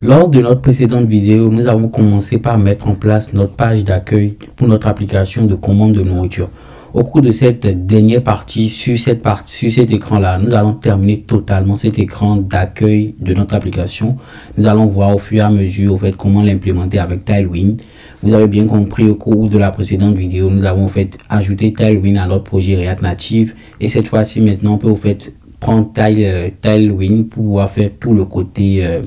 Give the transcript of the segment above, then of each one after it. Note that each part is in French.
Lors de notre précédente vidéo, nous avons commencé par mettre en place notre page d'accueil pour notre application de commande de nourriture. Au cours de cette dernière partie, sur cet écran-là, nous allons terminer totalement cet écran d'accueil de notre application. Nous allons voir au fur et à mesure au fait comment l'implémenter avec Tailwind. Vous avez bien compris, au cours de la précédente vidéo, nous avons ajouté Tailwind à notre projet React Native. Et cette fois-ci, maintenant, on peut prendre Tailwind pour pouvoir faire tout le côté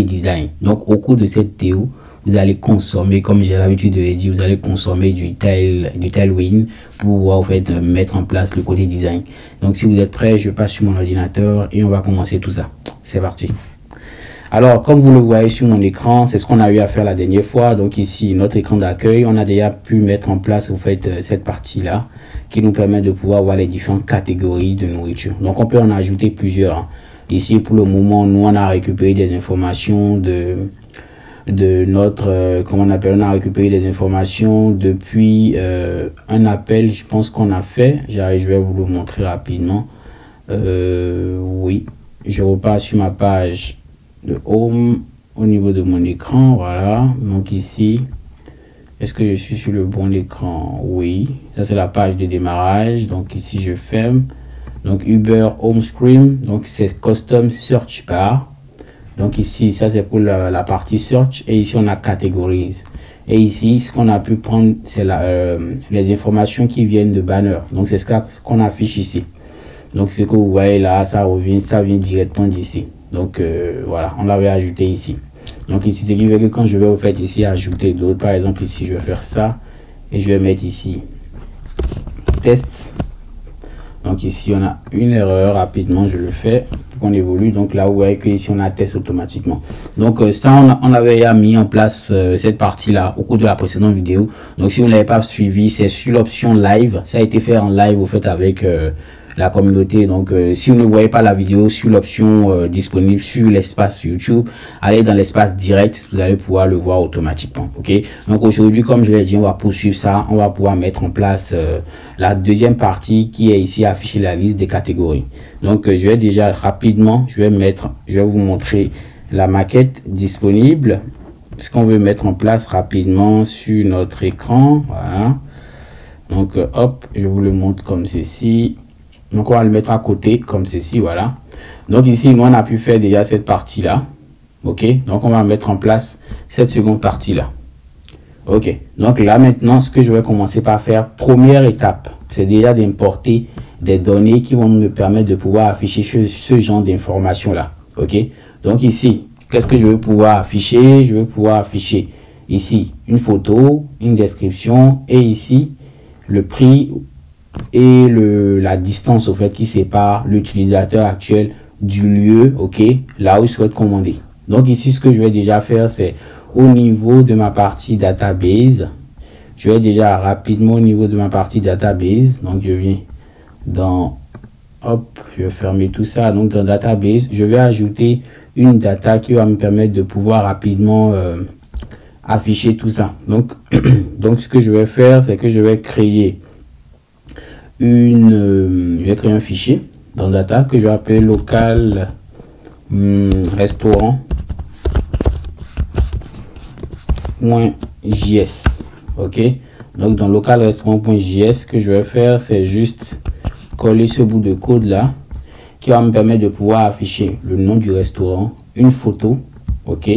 design. Donc au cours de cette vidéo, vous allez consommer, comme j'ai l'habitude de le dire, vous allez consommer du Tailwind pour pouvoir mettre en place le côté design. Donc si vous êtes prêts, je passe sur mon ordinateur et on va commencer tout ça. C'est parti. Alors, comme vous le voyez sur mon écran, c'est ce qu'on a eu à faire la dernière fois. Donc ici, notre écran d'accueil, on a déjà pu mettre en place cette partie-là qui nous permet de pouvoir voir les différentes catégories de nourriture. Donc, on peut en ajouter plusieurs. Ici, pour le moment, nous, on a récupéré des informations de notre, comment on appelle, on a récupéré des informations depuis un appel, je pense qu'on a fait. Je vais vous le montrer rapidement. Oui, je repars sur ma page de home au niveau de mon écran. Voilà, donc ici, est-ce que je suis sur le bon écran? Oui, ça c'est la page de démarrage. Donc ici je ferme. Donc Uber Home Screen, donc c'est Custom Search Bar. Donc ici ça c'est pour la partie search, et ici on a Categories. Et ici ce qu'on a pu prendre c'est les informations qui viennent de banner. Donc c'est ce qu'on affiche ici. Donc ce que vous voyez là, ça vient directement d'ici. Donc voilà, on l'avait ajouté ici. Donc ici, ce qui veut que quand je vais ici ajouter d'autres, par exemple ici, je vais faire ça et je vais mettre ici test. Donc ici, on a une erreur, rapidement, je le fais pour qu'on évolue. Donc là, vous voyez que ici, on a test automatiquement. Donc ça, on avait mis en place cette partie-là au cours de la précédente vidéo. Donc si vous ne l'avez pas suivi, c'est sur l'option live. Ça a été fait en live, avec la communauté. Donc si vous ne voyez pas la vidéo, sur l'option disponible sur l'espace YouTube, allez dans l'espace direct, vous allez pouvoir le voir automatiquement. Ok, donc aujourd'hui, comme je l'ai dit, on va poursuivre ça. On va pouvoir mettre en place la deuxième partie qui est ici, afficher la liste des catégories. Donc je vais déjà rapidement, je vais vous montrer la maquette disponible, ce qu'on veut mettre en place rapidement sur notre écran. Voilà, donc hop, je vous le montre comme ceci. Donc on va le mettre à côté comme ceci. Voilà, donc ici nous on a pu faire déjà cette partie là. Ok, donc on va mettre en place cette seconde partie là. Ok, donc là maintenant ce que je vais commencer par faire, première étape, c'est déjà d'importer des données qui vont me permettre de pouvoir afficher ce genre d'informations là. Ok, donc ici qu'est-ce que je vais pouvoir afficher? Je vais pouvoir afficher ici une photo, une description, et ici le prix et la distance qui sépare l'utilisateur actuel du lieu, ok, là où il souhaite commander. Donc ici ce que je vais déjà faire, c'est au niveau de ma partie database, je vais déjà rapidement au niveau de ma partie database, donc je viens dans, hop, je vais fermer tout ça. Donc dans database, je vais ajouter une data qui va me permettre de pouvoir rapidement afficher tout ça. Donc donc ce que je vais faire, c'est que je vais créer un fichier dans data que je vais appeler local restaurant.js. ok, donc dans local restaurant.js, ce que je vais faire, c'est juste coller ce bout de code là qui va me permettre de pouvoir afficher le nom du restaurant, une photo, ok,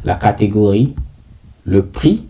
la catégorie, le prix,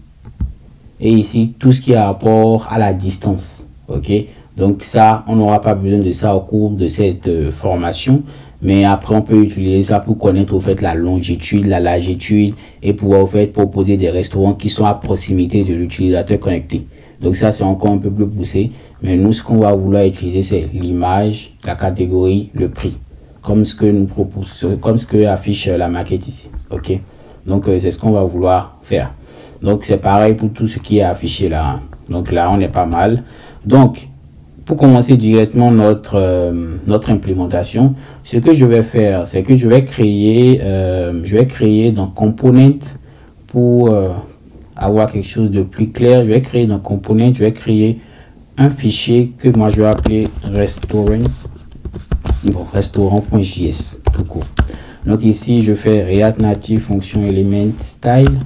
et ici tout ce qui a rapport à la distance. Ok, donc ça, on n'aura pas besoin de ça au cours de cette formation, mais après on peut utiliser ça pour connaître la longitude, la latitude, et pouvoir proposer des restaurants qui sont à proximité de l'utilisateur connecté. Donc ça c'est encore un peu plus poussé, mais nous ce qu'on va vouloir utiliser, c'est l'image, la catégorie, le prix, comme ce que nous propose, comme ce que affiche la maquette ici. Ok, donc c'est ce qu'on va vouloir faire. Donc c'est pareil pour tout ce qui est affiché là. Donc là on est pas mal. Donc pour commencer directement notre implémentation, ce que je vais faire, c'est que je vais créer dans Component, pour avoir quelque chose de plus clair. Je vais créer dans Component, je vais créer un fichier que moi je vais appeler restaurant.js tout court. Donc ici, je fais React Native fonction element style.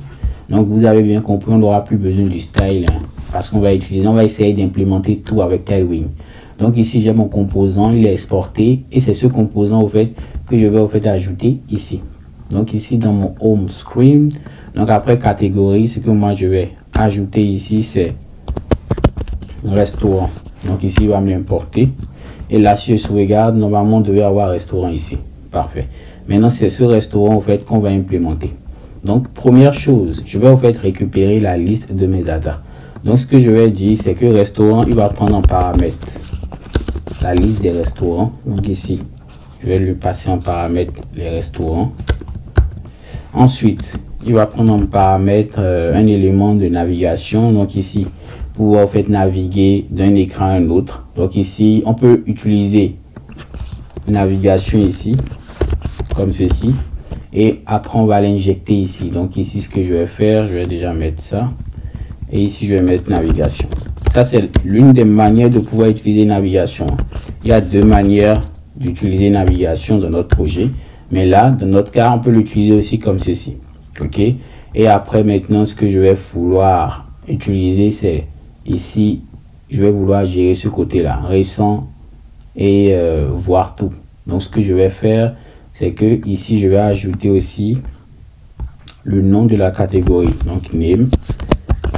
Donc vous avez bien compris, on n'aura plus besoin du style hein, parce qu'on va essayer d'implémenter tout avec Tailwind. Donc ici, j'ai mon composant, il est exporté et c'est ce composant au fait que je vais au fait ajouter ici. Donc ici dans mon home screen, donc après catégorie, ce que moi je vais ajouter ici c'est restaurant. Donc ici il va me l'importer et là si je sauvegarde, normalement on devait avoir restaurant ici. Parfait. Maintenant c'est ce restaurant au fait qu'on va implémenter. Donc première chose, je vais au fait récupérer la liste de mes data. Donc ce que je vais dire c'est que restaurant il va prendre en paramètre la liste des restaurants. Donc ici je vais lui passer en paramètre les restaurants. Ensuite, il va prendre en paramètre un élément de navigation. Donc ici, pour en fait naviguer d'un écran à un autre. Donc ici, on peut utiliser navigation ici, comme ceci. Et après, on va l'injecter ici. Donc ici, ce que je vais faire, je vais déjà mettre ça. Et ici, je vais mettre navigation. Ça, c'est l'une des manières de pouvoir utiliser navigation. Il y a deux manières d'utiliser navigation dans notre projet. Mais là, dans notre cas, on peut l'utiliser aussi comme ceci. OK? Et après, maintenant, ce que je vais vouloir utiliser, c'est ici, je vais vouloir gérer ce côté-là, récent et voir tout. Donc, ce que je vais faire, c'est que ici, je vais ajouter aussi le nom de la catégorie. Donc, name,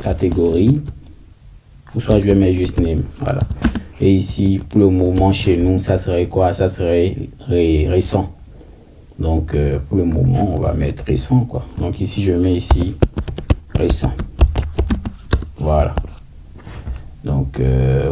catégorie, ou soit je vais mettre juste name. Voilà. Et ici, pour le moment, chez nous, ça serait quoi? Ça serait récent. Donc pour le moment on va mettre récent quoi. Donc ici je mets ici récent. Voilà. Donc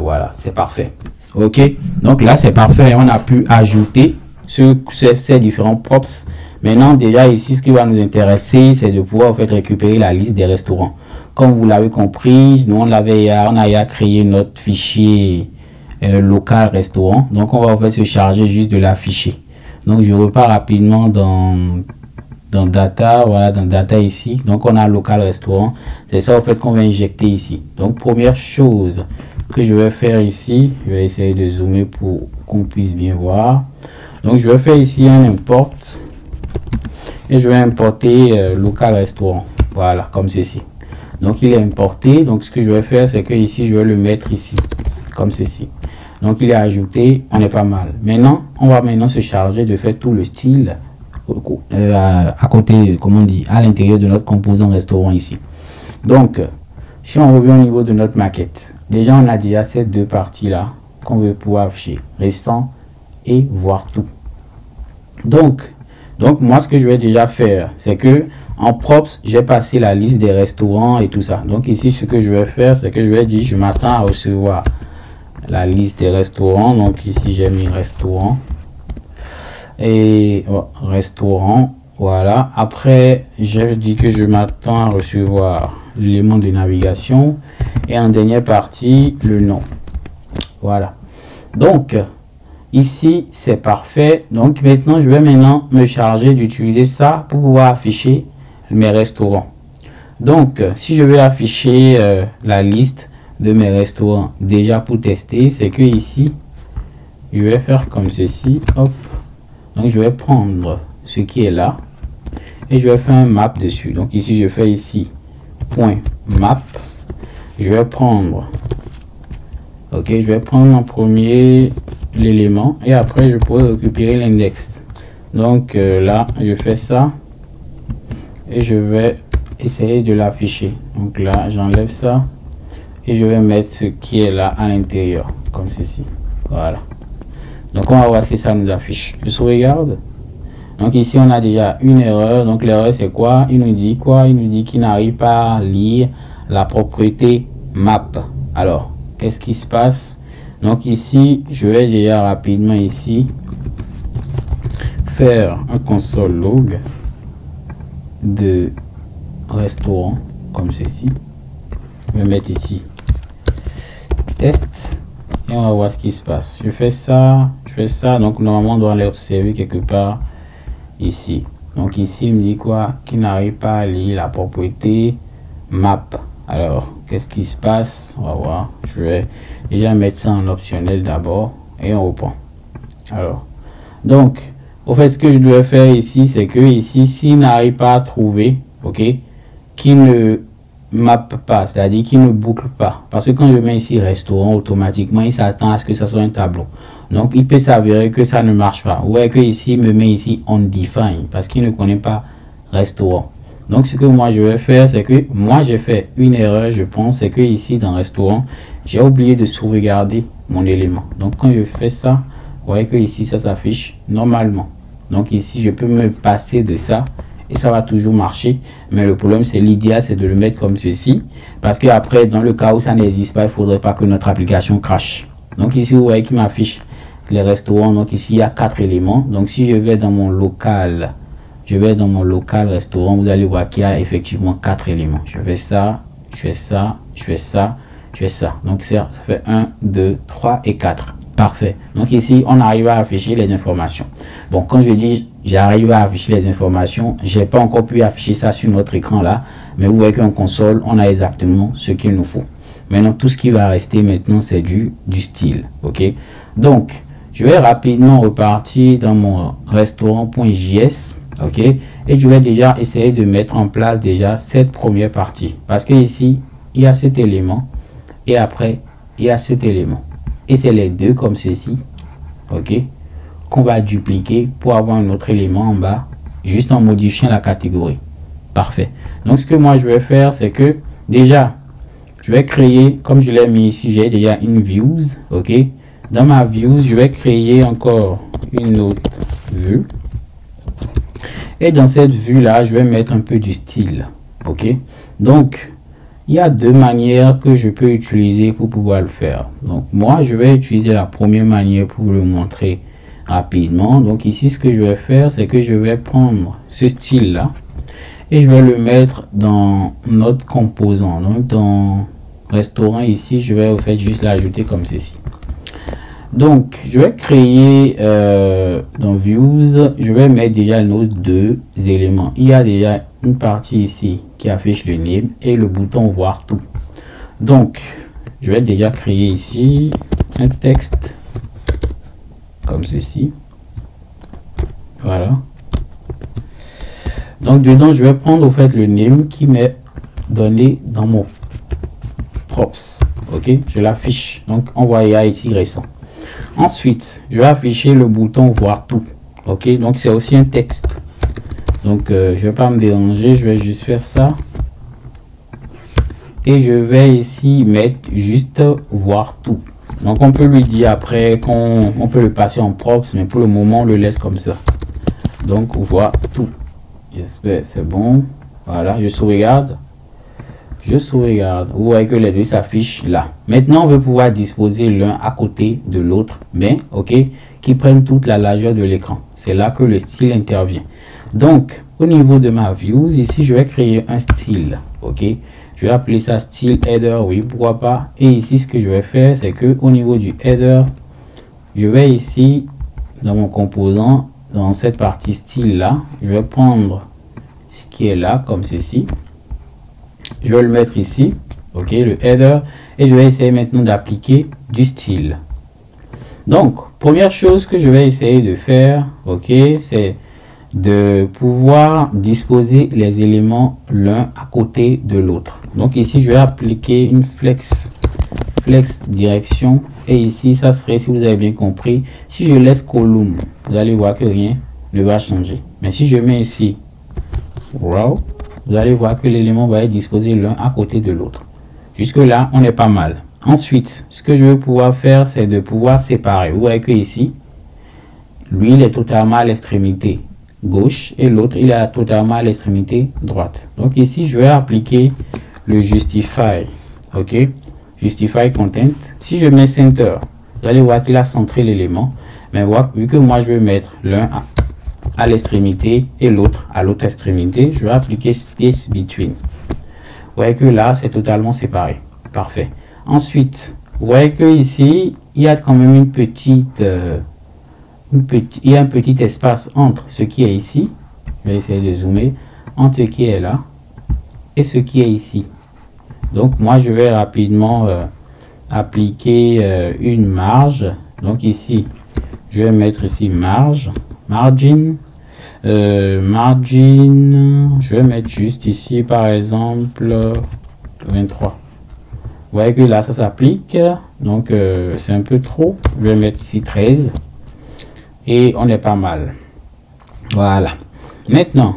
voilà, c'est parfait. OK, donc là c'est parfait, on a pu ajouter ces différents props. Maintenant déjà ici ce qui va nous intéresser c'est de pouvoir en fait récupérer la liste des restaurants. Comme vous l'avez compris, nous on a créé notre fichier local restaurant. Donc on va en fait se charger juste de l'afficher. Donc je repars rapidement dans data, voilà, dans data ici. Donc on a local restaurant, c'est ça en fait qu'on va injecter ici. Donc première chose que je vais faire ici, je vais essayer de zoomer pour qu'on puisse bien voir. Donc je vais faire ici un import et je vais importer local restaurant, voilà, comme ceci. Donc il est importé, donc ce que je vais faire c'est que ici je vais le mettre ici comme ceci. Donc il est ajouté, on est pas mal. Maintenant, on va maintenant se charger de faire tout le style à côté, comment on dit, à l'intérieur de notre composant restaurant ici. Donc, si on revient au niveau de notre maquette, déjà on a déjà ces deux parties là qu'on veut pouvoir afficher, récent et voir tout. Donc moi ce que je vais déjà faire, c'est que en props, j'ai passé la liste des restaurants et tout ça. Donc ici, ce que je vais faire, c'est que je vais dire, je m'attends à recevoir la liste des restaurants. Donc ici j'ai mis restaurant et restaurant, voilà. Après j'ai dit que je m'attends à recevoir l'élément de navigation et en dernière partie le nom, voilà. Donc ici c'est parfait. Donc maintenant je vais me charger d'utiliser ça pour pouvoir afficher mes restaurants. Donc si je vais afficher la liste de mes restaurants déjà pour tester, c'est que ici je vais faire comme ceci, hop. Donc je vais prendre ce qui est là et je vais faire un map dessus. Donc ici je fais ici point map, je vais prendre, ok, je vais prendre en premier l'élément et après je pourrais récupérer l'index. Donc là je fais ça et je vais essayer de l'afficher. Donc là j'enlève ça et je vais mettre ce qui est là à l'intérieur comme ceci, voilà. Donc on va voir ce que ça nous affiche. Je sauvegarde. Donc ici on a déjà une erreur. Donc l'erreur c'est quoi? Il nous dit quoi? Il nous dit qu'il n'arrive pas à lire la propriété map. Alors qu'est-ce qui se passe? Donc ici je vais déjà rapidement ici faire un console log de restaurant comme ceci. Je vais mettre ici test et on va voir ce qui se passe. Je fais ça, donc normalement on doit l'observer quelque part ici. Donc ici il me dit quoi? Qu'il n'arrive pas à lire la propriété map. Alors qu'est-ce qui se passe? On va voir. Je vais déjà mettre ça en optionnel d'abord et on reprend. Alors donc Au fait, ce que je dois faire ici, c'est que ici, s'il n'arrive pas à trouver, ok, qu'il ne mappe pas, c'est-à-dire qu'il ne boucle pas. Parce que quand je mets ici restaurant, automatiquement, il s'attend à ce que ça soit un tableau. Donc, il peut s'avérer que ça ne marche pas. Ou que ici, il me met ici undefined parce qu'il ne connaît pas restaurant. Donc, ce que moi, je vais faire, c'est que moi, j'ai fait une erreur, je pense, c'est que ici, dans restaurant, j'ai oublié de sauvegarder mon élément. Donc, quand je fais ça, vous voyez que ici, ça s'affiche normalement. Donc, ici, je peux me passer de ça et ça va toujours marcher. Mais le problème, c'est l'idéal, c'est de le mettre comme ceci. Parce que après, dans le cas où ça n'existe pas, il ne faudrait pas que notre application crache. Donc, ici, vous voyez qu'il m'affiche les restaurants. Donc, ici, il y a 4 éléments. Donc, si je vais dans mon local, restaurant, vous allez voir qu'il y a effectivement 4 éléments. Je fais ça, je fais ça, je fais ça, je fais ça. Donc, ça fait 1, 2, 3 et 4. Parfait. Donc ici, on arrive à afficher les informations. Bon, quand je dis j'arrive à afficher les informations, j'ai pas encore pu afficher ça sur notre écran là, mais vous voyez qu'en console, on a exactement ce qu'il nous faut. Maintenant, tout ce qui va rester maintenant, c'est du style. Ok. Donc, je vais rapidement repartir dans mon restaurant.js. Ok. Et je vais déjà essayer de mettre en place déjà cette première partie. Parce que ici, il y a cet élément et après, il y a cet élément. Et c'est les deux comme ceci, ok, qu'on va dupliquer pour avoir un autre élément en bas, juste en modifiant la catégorie. Parfait. Donc, ce que moi, je vais faire, c'est que déjà, je vais créer, comme je l'ai mis ici, j'ai déjà une views, ok. Dans ma views, je vais créer encore une autre vue. Et dans cette vue-là, je vais mettre un peu du style, ok. Donc, il y a deux manières que je peux utiliser pour pouvoir le faire. Donc, moi, je vais utiliser la première manière pour vous le montrer rapidement. Donc, ici, ce que je vais faire, c'est que je vais prendre ce style-là et je vais le mettre dans notre composant. Donc, dans restaurant, ici, je vais au fait juste l'ajouter comme ceci. Donc, je vais créer dans Views, je vais mettre déjà nos deux éléments. Il y a déjà une partie ici qui affiche le name et le bouton voir tout. Donc, je vais déjà créer ici un texte comme ceci. Voilà. Donc, dedans, je vais prendre au fait le name qui m'est donné dans mon props. Ok, je l'affiche. Donc, on voit il y a ici récent. Ensuite, je vais afficher le bouton voir tout. Ok, donc c'est aussi un texte. Donc, je vais pas me déranger, je vais juste faire ça. Et je vais ici mettre juste voir tout. Donc, on peut lui dire après qu'on peut le passer en props, mais pour le moment, on le laisse comme ça. Donc, voir tout. J'espère c'est bon. Voilà, je sauvegarde. Je sauvegarde. Vous voyez que les deux s'affichent là. Maintenant, on veut pouvoir disposer l'un à côté de l'autre, mais ok, qui prennent toute la largeur de l'écran. C'est là que le style intervient. Donc, au niveau de ma views, ici, je vais créer un style. Ok, je vais appeler ça style header. Oui, pourquoi pas. Et ici, ce que je vais faire, c'est que au niveau du header, je vais ici dans mon composant, dans cette partie style là, je vais prendre ce qui est là comme ceci. Je vais le mettre ici, ok, le header, et je vais essayer maintenant d'appliquer du style. Donc, première chose que je vais essayer de faire, ok, c'est de pouvoir disposer les éléments l'un à côté de l'autre. Donc ici, je vais appliquer une flex direction, et ici, ça serait, si vous avez bien compris, si je laisse column, vous allez voir que rien ne va changer. Mais si je mets ici, wow, vous allez voir que l'élément va être disposé l'un à côté de l'autre. Jusque là, on est pas mal. Ensuite, ce que je vais pouvoir faire, c'est de pouvoir séparer. Vous voyez que ici, lui, il est totalement à l'extrémité gauche et l'autre, il est totalement à l'extrémité droite. Donc ici, je vais appliquer le justify. Ok, justify content. Si je mets center, vous allez voir qu'il a centré l'élément. Mais voilà, vu que moi, je vais mettre l'un à l'extrémité et l'autre à l'autre extrémité, je vais appliquer space between. Vous voyez que là, c'est totalement séparé. Parfait. Ensuite, vous voyez que ici, il y a quand même une petite, il y a un petit espace entre ce qui est ici. Je vais essayer de zoomer entre ce qui est là et ce qui est ici. Donc, moi, je vais rapidement appliquer une marge. Donc, ici, je vais mettre ici marge margin. Margin, je vais mettre juste ici par exemple 23. Vous voyez que là ça s'applique, donc c'est un peu trop. Je vais mettre ici 13 et on est pas mal. Voilà. Maintenant,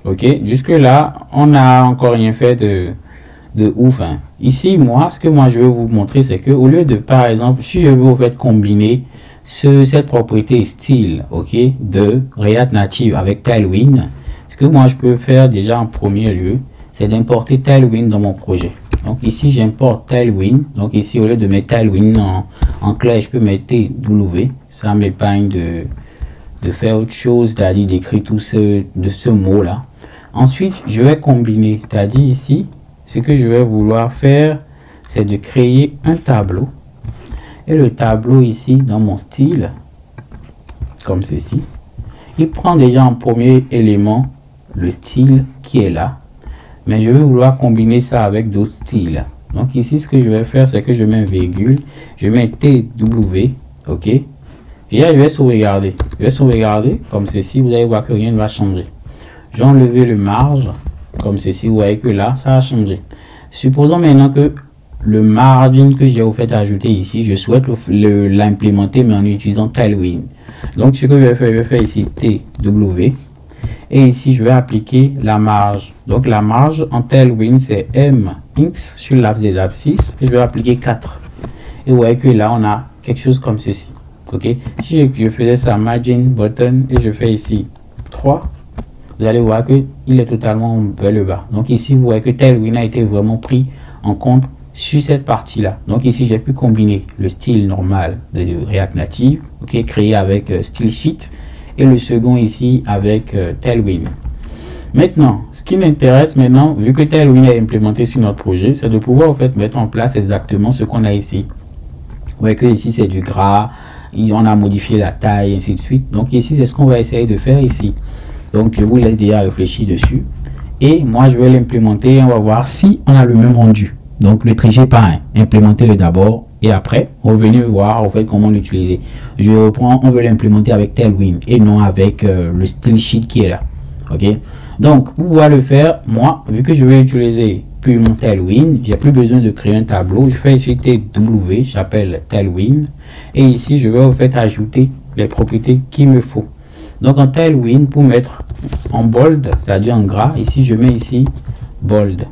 ok, jusque là on n'a encore rien fait de ouf, hein. Ici moi ce que je vais vous montrer, c'est que au lieu de, par exemple, si je veux vous faire combiner cette propriété style, ok, de React Native avec Tailwind, ce que moi je peux faire déjà en premier lieu, c'est d'importer Tailwind dans mon projet. Donc ici j'importe Tailwind. Donc ici au lieu de mettre Tailwind en clair, je peux mettre TW. Ça m'épargne de faire autre chose, c'est-à-dire d'écrire tout ce mot là. Ensuite je vais combiner, c'est-à-dire ici ce que je vais vouloir faire, c'est de créer un tableau. Et le tableau ici dans mon style, comme ceci, il prend déjà en premier élément le style qui est là, mais je vais vouloir combiner ça avec d'autres styles. Donc ici ce que je vais faire, c'est que je mets un virgule, je mets TW, ok, et là je vais sauvegarder. Comme ceci, vous allez voir que rien ne va changer. Je vais enlever le marge comme ceci, vous voyez que là ça a changé. Supposons maintenant que le margin que j'ai au fait ajouter ici, je souhaite l'implémenter mais en utilisant Tailwind. Donc ce que je vais faire ici TW, et ici je vais appliquer la marge. Donc la marge en Tailwind c'est MX sur l'axe des abscisses, et je vais appliquer 4. Et vous voyez que là on a quelque chose comme ceci. Ok, si je faisais ça margin button et je fais ici 3, vous allez voir que il est totalement vers le bas. Donc ici vous voyez que Tailwind a été vraiment pris en compte sur cette partie là. Donc ici j'ai pu combiner le style normal de React Native, ok, créé avec style sheet, et le second ici avec Tailwind. Maintenant ce qui m'intéresse maintenant, vu que Tailwind est implémenté sur notre projet, c'est de pouvoir en fait mettre en place exactement ce qu'on a ici. Vous voyez que ici c'est du gras, on a modifié la taille, ainsi de suite. Donc ici c'est ce qu'on va essayer de faire ici. Donc je vous laisse déjà réfléchir dessus, et moi je vais l'implémenter et on va voir si on a le même rendu. Donc ne trichez pas, hein. Implémentez-le d'abord et après revenez voir en fait comment l'utiliser. Je reprends, on veut l'implémenter avec Tailwind et non avec le style sheet qui est là. Ok, donc pour pouvoir le faire, moi vu que je vais utiliser puis mon Tailwind, j'ai plus besoin de créer un tableau. Je fais ici TW, j'appelle Tailwind, et ici je vais en fait ajouter les propriétés qu'il me faut. Donc en Tailwind, pour mettre en bold, c'est-à-dire en gras, ici je mets ici bold.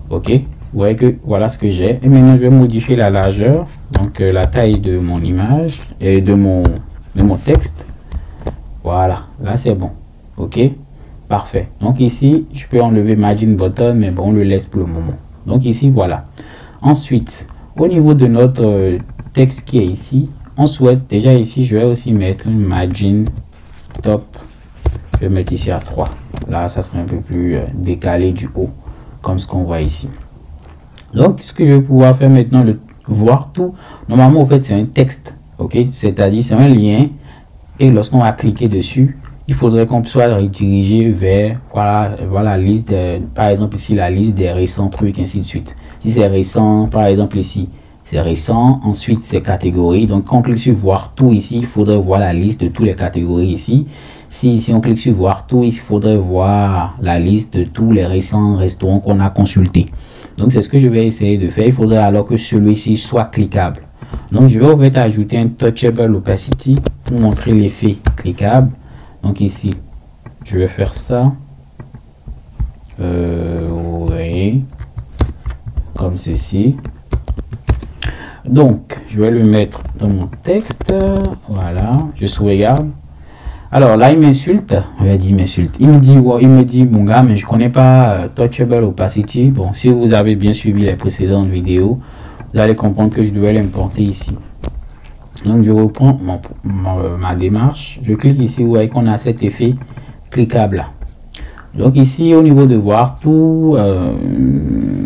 Ok, vous voyez que voilà ce que j'ai. Et maintenant je vais modifier la largeur, donc la taille de mon image et de mon texte. Voilà, là c'est bon. Ok, parfait. Donc ici je peux enlever margin button, mais bon, on le laisse pour le moment. Donc ici voilà. Ensuite au niveau de notre texte qui est ici, on souhaite déjà ici, je vais aussi mettre une margin top. Je vais mettre ici à 3. Là ça sera un peu plus décalé du haut, comme ce qu'on voit ici. Donc ce que je vais pouvoir faire maintenant, le voir tout. Normalement en fait c'est un texte, ok, c'est-à-dire c'est un lien, et lorsqu'on va cliquer dessus, il faudrait qu'on soit redirigé vers voilà la liste de, par exemple ici la liste des récents trucs, ainsi de suite. Si c'est récent, par exemple ici c'est récent, ensuite c'est catégorie. Donc quand on clique sur voir tout ici, il faudrait voir la liste de toutes les catégories ici. Si on clique sur voir tout, il faudrait voir la liste de tous les récents restaurants qu'on a consultés. Donc c'est ce que je vais essayer de faire. Il faudrait alors que celui-ci soit cliquable. Donc je vais en fait ajouter un touchable opacity pour montrer l'effet cliquable. Donc ici je vais faire ça, oui, comme ceci. Donc je vais le mettre dans mon texte. Voilà, je sauvegarde. Alors là il m'insulte, il me dit mon gars, mais je connais pas touchable opacity. Bon, si vous avez bien suivi les précédentes vidéos, vous allez comprendre que je dois l'importer ici. Donc je reprends ma démarche, je clique ici, vous voyez qu'on a cet effet cliquable là. Donc ici au niveau de voir tout,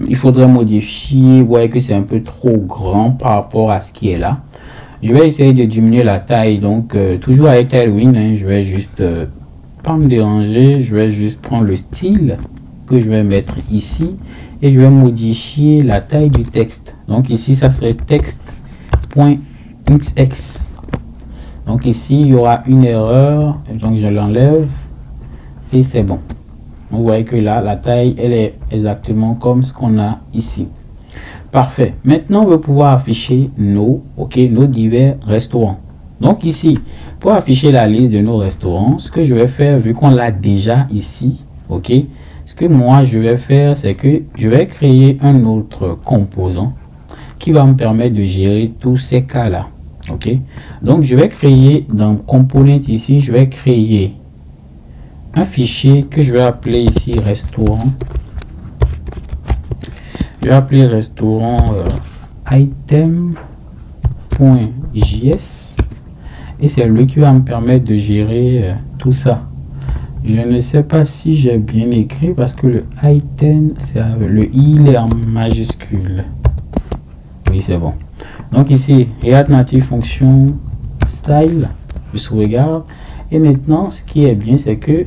il faudrait modifier. Vous voyez que c'est un peu trop grand par rapport à ce qui est là. Je vais essayer de diminuer la taille, donc toujours avec Tailwind, hein, je vais juste pas me déranger, je vais juste prendre le style que je vais mettre ici et je vais modifier la taille du texte. Donc ici ça serait texte.xx. Donc ici, il y aura une erreur. Donc je l'enlève. Et c'est bon. Vous voyez que là, la taille, elle est exactement comme ce qu'on a ici. Parfait. Maintenant, on va pouvoir afficher nos divers restaurants. Donc ici, pour afficher la liste de nos restaurants, ce que je vais faire, vu qu'on l'a déjà ici, ok, ce que moi je vais faire, c'est que je vais créer un autre composant qui va me permettre de gérer tous ces cas-là. Ok, donc je vais créer dans component ici, je vais créer un fichier que je vais appeler ici restaurant. Je vais appeler restaurant item.js et c'est lui qui va me permettre de gérer tout ça. Je ne sais pas si j'ai bien écrit parce que le item, c'est le i il est en majuscule. Oui, c'est bon. Donc ici, React Native fonction style, je sauvegarde. Et maintenant, ce qui est bien, c'est que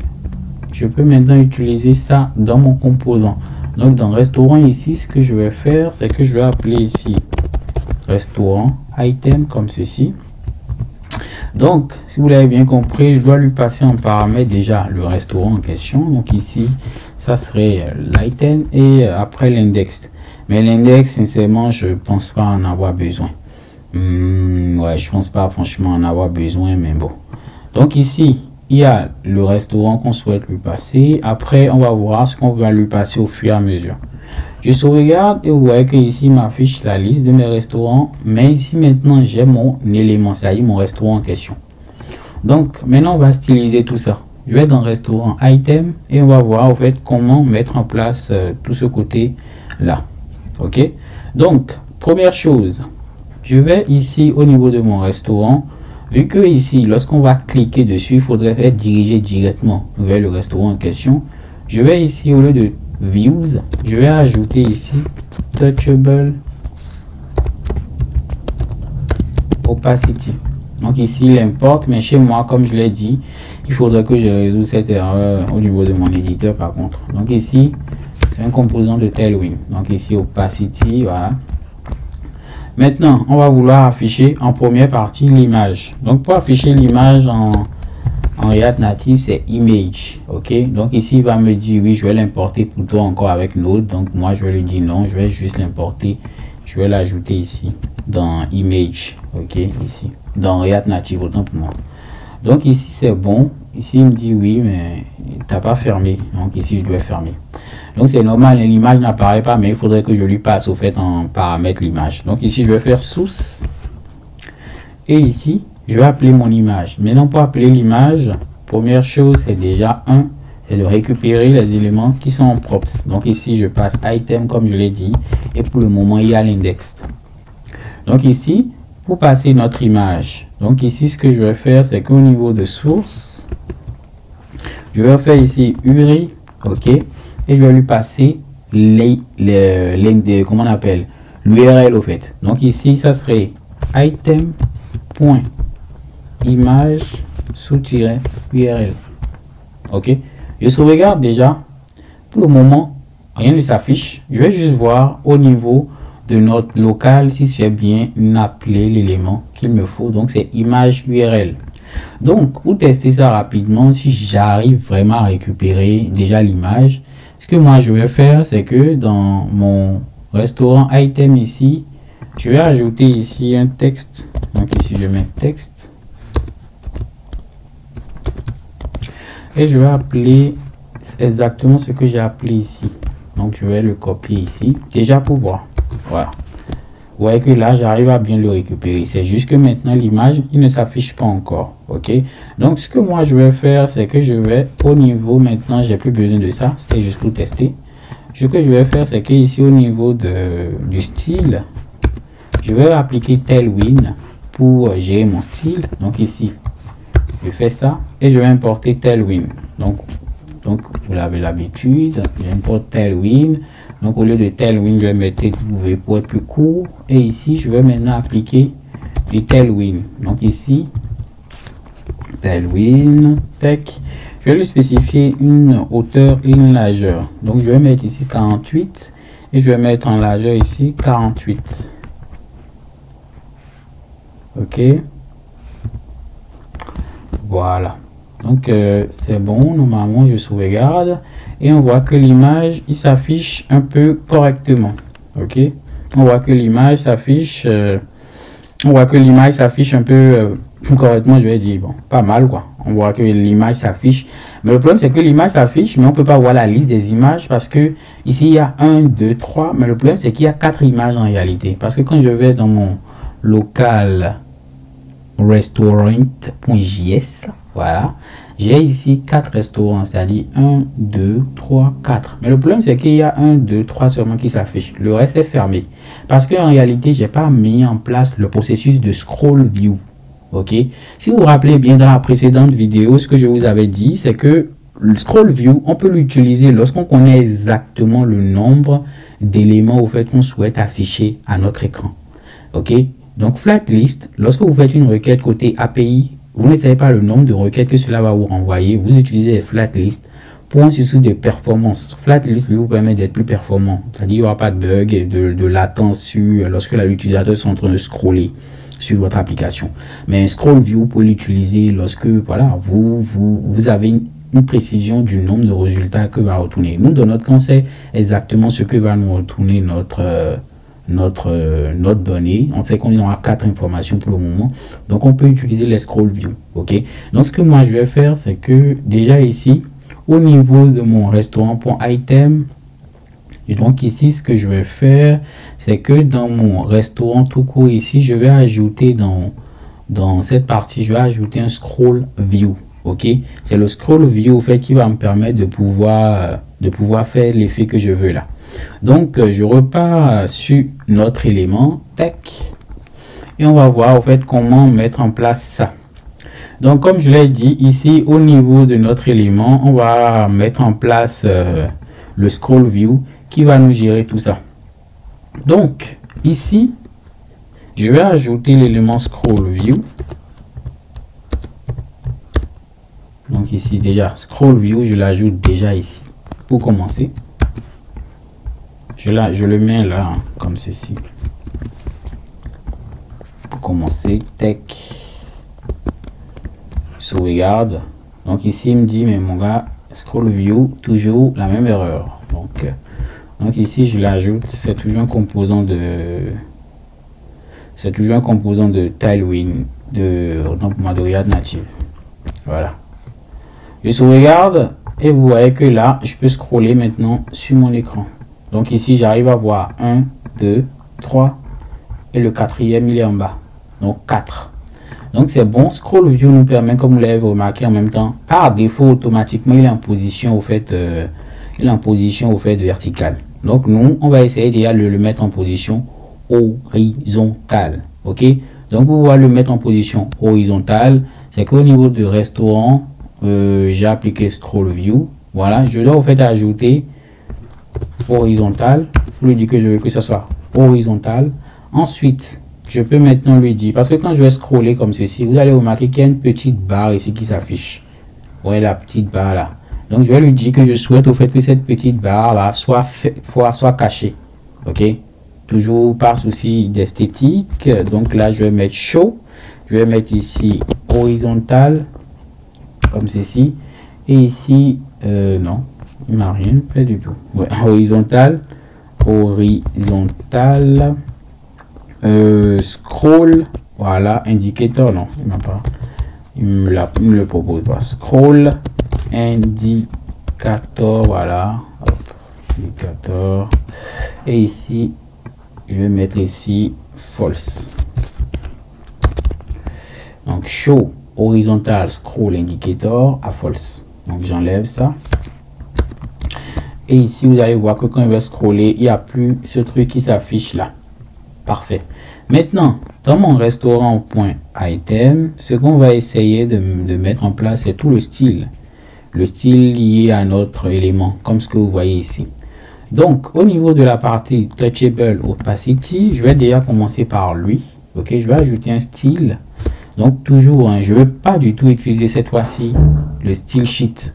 je peux maintenant utiliser ça dans mon composant. Donc dans restaurant ici, ce que je vais faire, c'est que je vais appeler ici restaurant item comme ceci. Donc, si vous l'avez bien compris, je dois lui passer en paramètre déjà le restaurant en question. Donc ici, ça serait l'item et après l'index. Mais l'index, sincèrement, je pense pas en avoir besoin. Ouais, je pense pas franchement en avoir besoin, mais bon. Donc ici, il y a le restaurant qu'on souhaite lui passer. Après, on va voir ce qu'on va lui passer au fur et à mesure. Je sauvegarde et vous voyez que ici m'affiche la liste de mes restaurants, mais ici maintenant j'ai mon élément, c'est-à-dire mon restaurant en question. Donc maintenant on va styliser tout ça. Je vais dans restaurant item et on va voir en fait comment mettre en place tout ce côté là. Ok, donc première chose, je vais ici au niveau de mon restaurant, vu que ici lorsqu'on va cliquer dessus, il faudrait être dirigé directement vers le restaurant en question. Je vais ici au lieu de views, je vais ajouter ici touchable opacity. Donc ici il importe, mais chez moi comme je l'ai dit, il faudrait que je résolve cette erreur au niveau de mon éditeur par contre. Donc ici c'est un composant de Tailwind. Donc ici opacity, voilà. Maintenant on va vouloir afficher en première partie l'image. Donc pour afficher l'image en React Native, c'est image. Ok, donc ici il va me dire oui, je vais l'importer pour toi encore avec Node. Donc moi je vais lui dire non, je vais juste l'importer, je vais l'ajouter ici dans image. Ok, ici dans React Native, autant pour moi. Donc ici c'est bon, ici il me dit oui, mais t'as pas fermé, donc ici je dois fermer. Donc c'est normal, l'image n'apparaît pas, mais il faudrait que je lui passe au fait en paramètre l'image. Donc ici je vais faire source et ici je vais appeler mon image. Maintenant pour appeler l'image, première chose c'est déjà c'est de récupérer les éléments qui sont en props. Donc ici je passe item comme je l'ai dit et pour le moment il y a l'index. Donc ici pour passer notre image, donc ici ce que je vais faire c'est qu'au niveau de source, je vais faire ici URI, ok, et je vais lui passer comment on appelle l'URL au fait. Donc ici ça serait item.image sous-URL. Ok, je sauvegarde déjà. Pour le moment rien ne s'affiche. Je vais juste voir au niveau de notre local si j'ai bien appelé l'élément qu'il me faut. Donc c'est image URL. Donc pour tester ça rapidement, si j'arrive vraiment à récupérer déjà l'image, ce que moi je vais faire c'est que dans mon restaurant item ici, je vais ajouter ici un texte. Donc ici je mets texte et je vais appeler exactement ce que j'ai appelé ici. Donc je vais le copier ici déjà pour voir. Voilà, vous voyez que là j'arrive à bien le récupérer. C'est juste que maintenant l'image il ne s'affiche pas encore. Ok, donc ce que moi je vais faire c'est que je vais au niveau, maintenant j'ai plus besoin de ça, c'était juste pour tester. Ce que je vais faire c'est que ici au niveau du style, je vais appliquer Tailwind pour gérer mon style. Donc ici je fais ça et je vais importer Tailwind. Donc vous l'avez l'habitude, j'importe Tailwind. Donc au lieu de Tailwind, je vais mettre TW pour être plus court. Et ici, je vais maintenant appliquer du Tailwind. Donc ici, Tailwind, tech. Je vais lui spécifier une hauteur et une largeur. Donc je vais mettre ici 48 et je vais mettre en largeur ici 48. Ok. Voilà. Donc c'est bon, normalement je sauvegarde et on voit que l'image il s'affiche un peu correctement. Ok, on voit que l'image s'affiche un peu correctement, je vais dire, bon, pas mal quoi. On voit que l'image s'affiche, mais le problème c'est que l'image s'affiche mais on peut pas voir la liste des images parce que ici il y a 1 2 3, mais le problème c'est qu'il y a 4 images en réalité, parce que quand je vais dans mon local restaurant.js, voilà, j'ai ici 4 restaurants, c'est-à-dire 1 2 3 4, mais le problème c'est qu'il y a 1 2 3 seulement qui s'affiche, le reste est fermé parce qu'en réalité j'ai pas mis en place le processus de scroll view. Ok, si vous vous rappelez bien dans la précédente vidéo, ce que je vous avais dit c'est que le scroll view on peut l'utiliser lorsqu'on connaît exactement le nombre d'éléments au fait qu'on souhaite afficher à notre écran. Ok, donc flatlist, lorsque vous faites une requête côté API, vous ne savez pas le nombre de requêtes que cela va vous renvoyer, vous utilisez les flatlist pour un souci de performance. Flatlist vous permet d'être plus performant, c'est-à-dire il n'y aura pas de bug et de latence lorsque l'utilisateur est en train de scroller sur votre application. Mais un scroll view, vous pouvez l'utiliser lorsque voilà, vous avez une précision du nombre de résultats que va retourner. Nous, de notre cas, on sait exactement ce que va nous retourner notre donnée. On sait qu'on aura 4 informations pour le moment, donc on peut utiliser les scroll view. Ok, donc ce que moi je vais faire, c'est que déjà ici au niveau de mon restaurant.item, et donc ici ce que je vais faire, c'est que dans mon restaurant tout court ici, je vais ajouter dans cette partie, je vais ajouter un scroll view. Ok, c'est le scroll view au fait qui va me permettre de pouvoir faire l'effet que je veux là. Donc je repars sur notre élément tech et on va voir au fait comment mettre en place ça. Donc comme je l'ai dit ici au niveau de notre élément, on va mettre en place le scroll view qui va nous gérer tout ça. Donc ici je vais ajouter l'élément scroll view. Donc ici déjà scroll view, je l'ajoute déjà ici pour commencer. Je le mets là, comme ceci. Pour commencer, tech, sauvegarde. Donc ici, il me dit, mais mon gars, scroll view, toujours la même erreur. Donc ici, je l'ajoute. C'est toujours un composant de Tailwind, de React Native. Voilà. Je sauvegarde et vous voyez que là, je peux scroller maintenant sur mon écran. Donc ici, j'arrive à voir 1, 2, 3 et le quatrième, il est en bas. Donc 4. Donc c'est bon. Scroll view nous permet, comme vous l'avez remarqué en même temps, par défaut, automatiquement, il est en position au fait, verticale. Donc nous, on va essayer déjà de le mettre en position horizontale. Ok. Donc on va le mettre en position horizontale. C'est qu'au niveau du restaurant, j'ai appliqué scroll view. Voilà. Je dois au fait ajouter horizontal, je lui dis que je veux que ça soit horizontal. Ensuite je peux maintenant lui dire, parce que quand je vais scroller comme ceci, vous allez remarquer qu'il y a une petite barre ici qui s'affiche. Ouais, la petite barre là. Donc je vais lui dire que je souhaite au fait que cette petite barre là soit cachée. Ok, toujours par souci d'esthétique. Donc là je vais mettre show, je vais mettre ici horizontal comme ceci, et ici non, il n'a rien fait du tout. Ouais, horizontal, scroll, voilà, indicator, non, il m'a pas, il me le propose pas. Scroll, indicator, voilà, hop, indicator, et ici, je vais mettre ici false. Donc show horizontal scroll indicator à false. Donc j'enlève ça. Et ici, vous allez voir que quand je vais scroller, il n'y a plus ce truc qui s'affiche là. Parfait. Maintenant, dans mon restaurant.item, ce qu'on va essayer de mettre en place, c'est tout le style. Le style lié à notre élément, comme ce que vous voyez ici. Donc, au niveau de la partie Touchable Opacity, je vais déjà commencer par lui. Ok, je vais ajouter un style. Donc, toujours, hein, je ne veux pas du tout utiliser cette fois-ci le style sheet.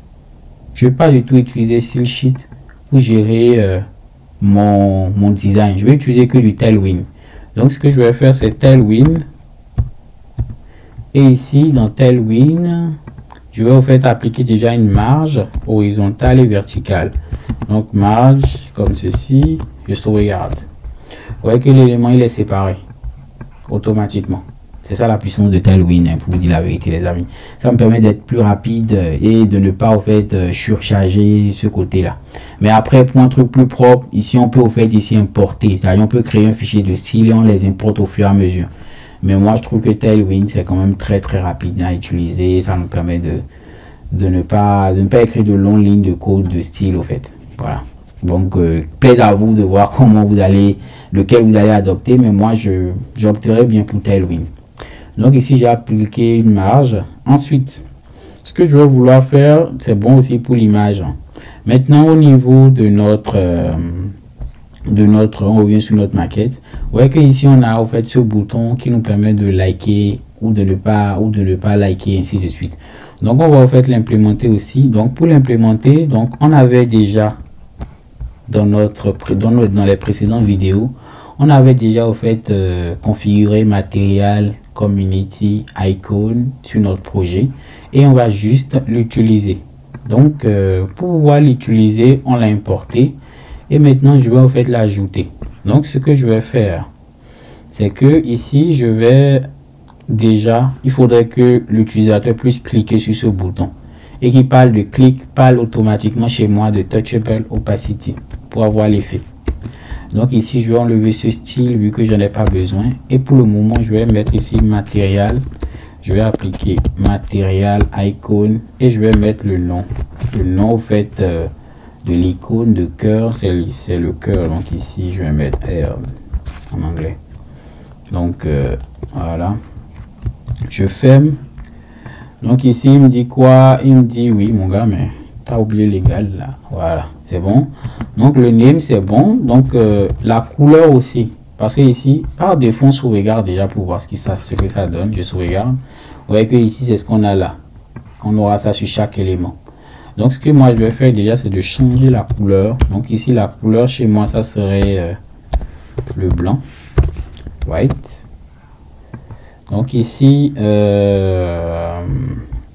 Je ne veux pas du tout utiliser style sheet pour gérer mon design. Je vais utiliser que du Tailwind. Donc ce que je vais faire, c'est Tailwind Et ici, dans Tailwind, je vais au fait appliquer déjà une marge horizontale et verticale. Donc, marge comme ceci, je sauvegarde. Vous voyez que l'élément, il est séparé automatiquement. C'est ça la puissance de Tailwind, hein, pour vous dire la vérité, les amis. Ça me permet d'être plus rapide et de ne pas, au fait, surcharger ce côté-là. Mais après, pour un truc plus propre, ici, on peut, au fait, ici, importer. C'est-à-dire, on peut créer un fichier de style et on les importe au fur et à mesure. Mais moi, je trouve que Tailwind, c'est quand même très, très rapide à utiliser. Ça nous permet de ne pas écrire de longues lignes de code de style, au fait. Voilà. Donc, plaisir à vous de voir lequel vous allez adopter. Mais moi, j'opterai bien pour Tailwind. Donc ici, j'ai appliqué une marge. Ensuite, ce que je vais vouloir faire, c'est bon aussi pour l'image. Maintenant, au niveau de notre, on revient sur notre maquette. Vous voyez que ici, on a en fait ce bouton qui nous permet de liker ou de ne pas liker, ainsi de suite. Donc, on va en fait l'implémenter aussi. Donc, pour l'implémenter, donc on avait déjà dans les précédentes vidéos, on avait déjà en fait configuré matériel community icon sur notre projet et on va juste l'utiliser. Donc pour pouvoir l'utiliser, on l'a importé et maintenant je vais en fait l'ajouter. Donc ce que je vais faire, c'est que ici je vais déjà, il faudrait que l'utilisateur puisse cliquer sur ce bouton et qui parle de clic, parle automatiquement chez moi de touchable opacity pour avoir l'effet. Donc ici, je vais enlever ce style vu que je n'ai pas besoin. Et pour le moment, je vais mettre ici matériel. Je vais appliquer matériel icon et je vais mettre le nom. Le nom au fait de l'icône de cœur, c'est le cœur. Donc ici, je vais mettre R en anglais. Donc voilà. Je ferme. Donc ici, il me dit quoi? Il me dit oui, mon gars, mais pas oublié l'égal là. Voilà, c'est bon. Donc le name c'est bon. Donc la couleur aussi, parce que ici par défaut on sauvegarde déjà pour voir ce que ça donne. Je sauvegarde. Vous voyez que ici c'est ce qu'on a là. On aura ça sur chaque élément. Donc ce que moi je vais faire déjà, c'est de changer la couleur. Donc ici la couleur chez moi ça serait le blanc, white. Donc ici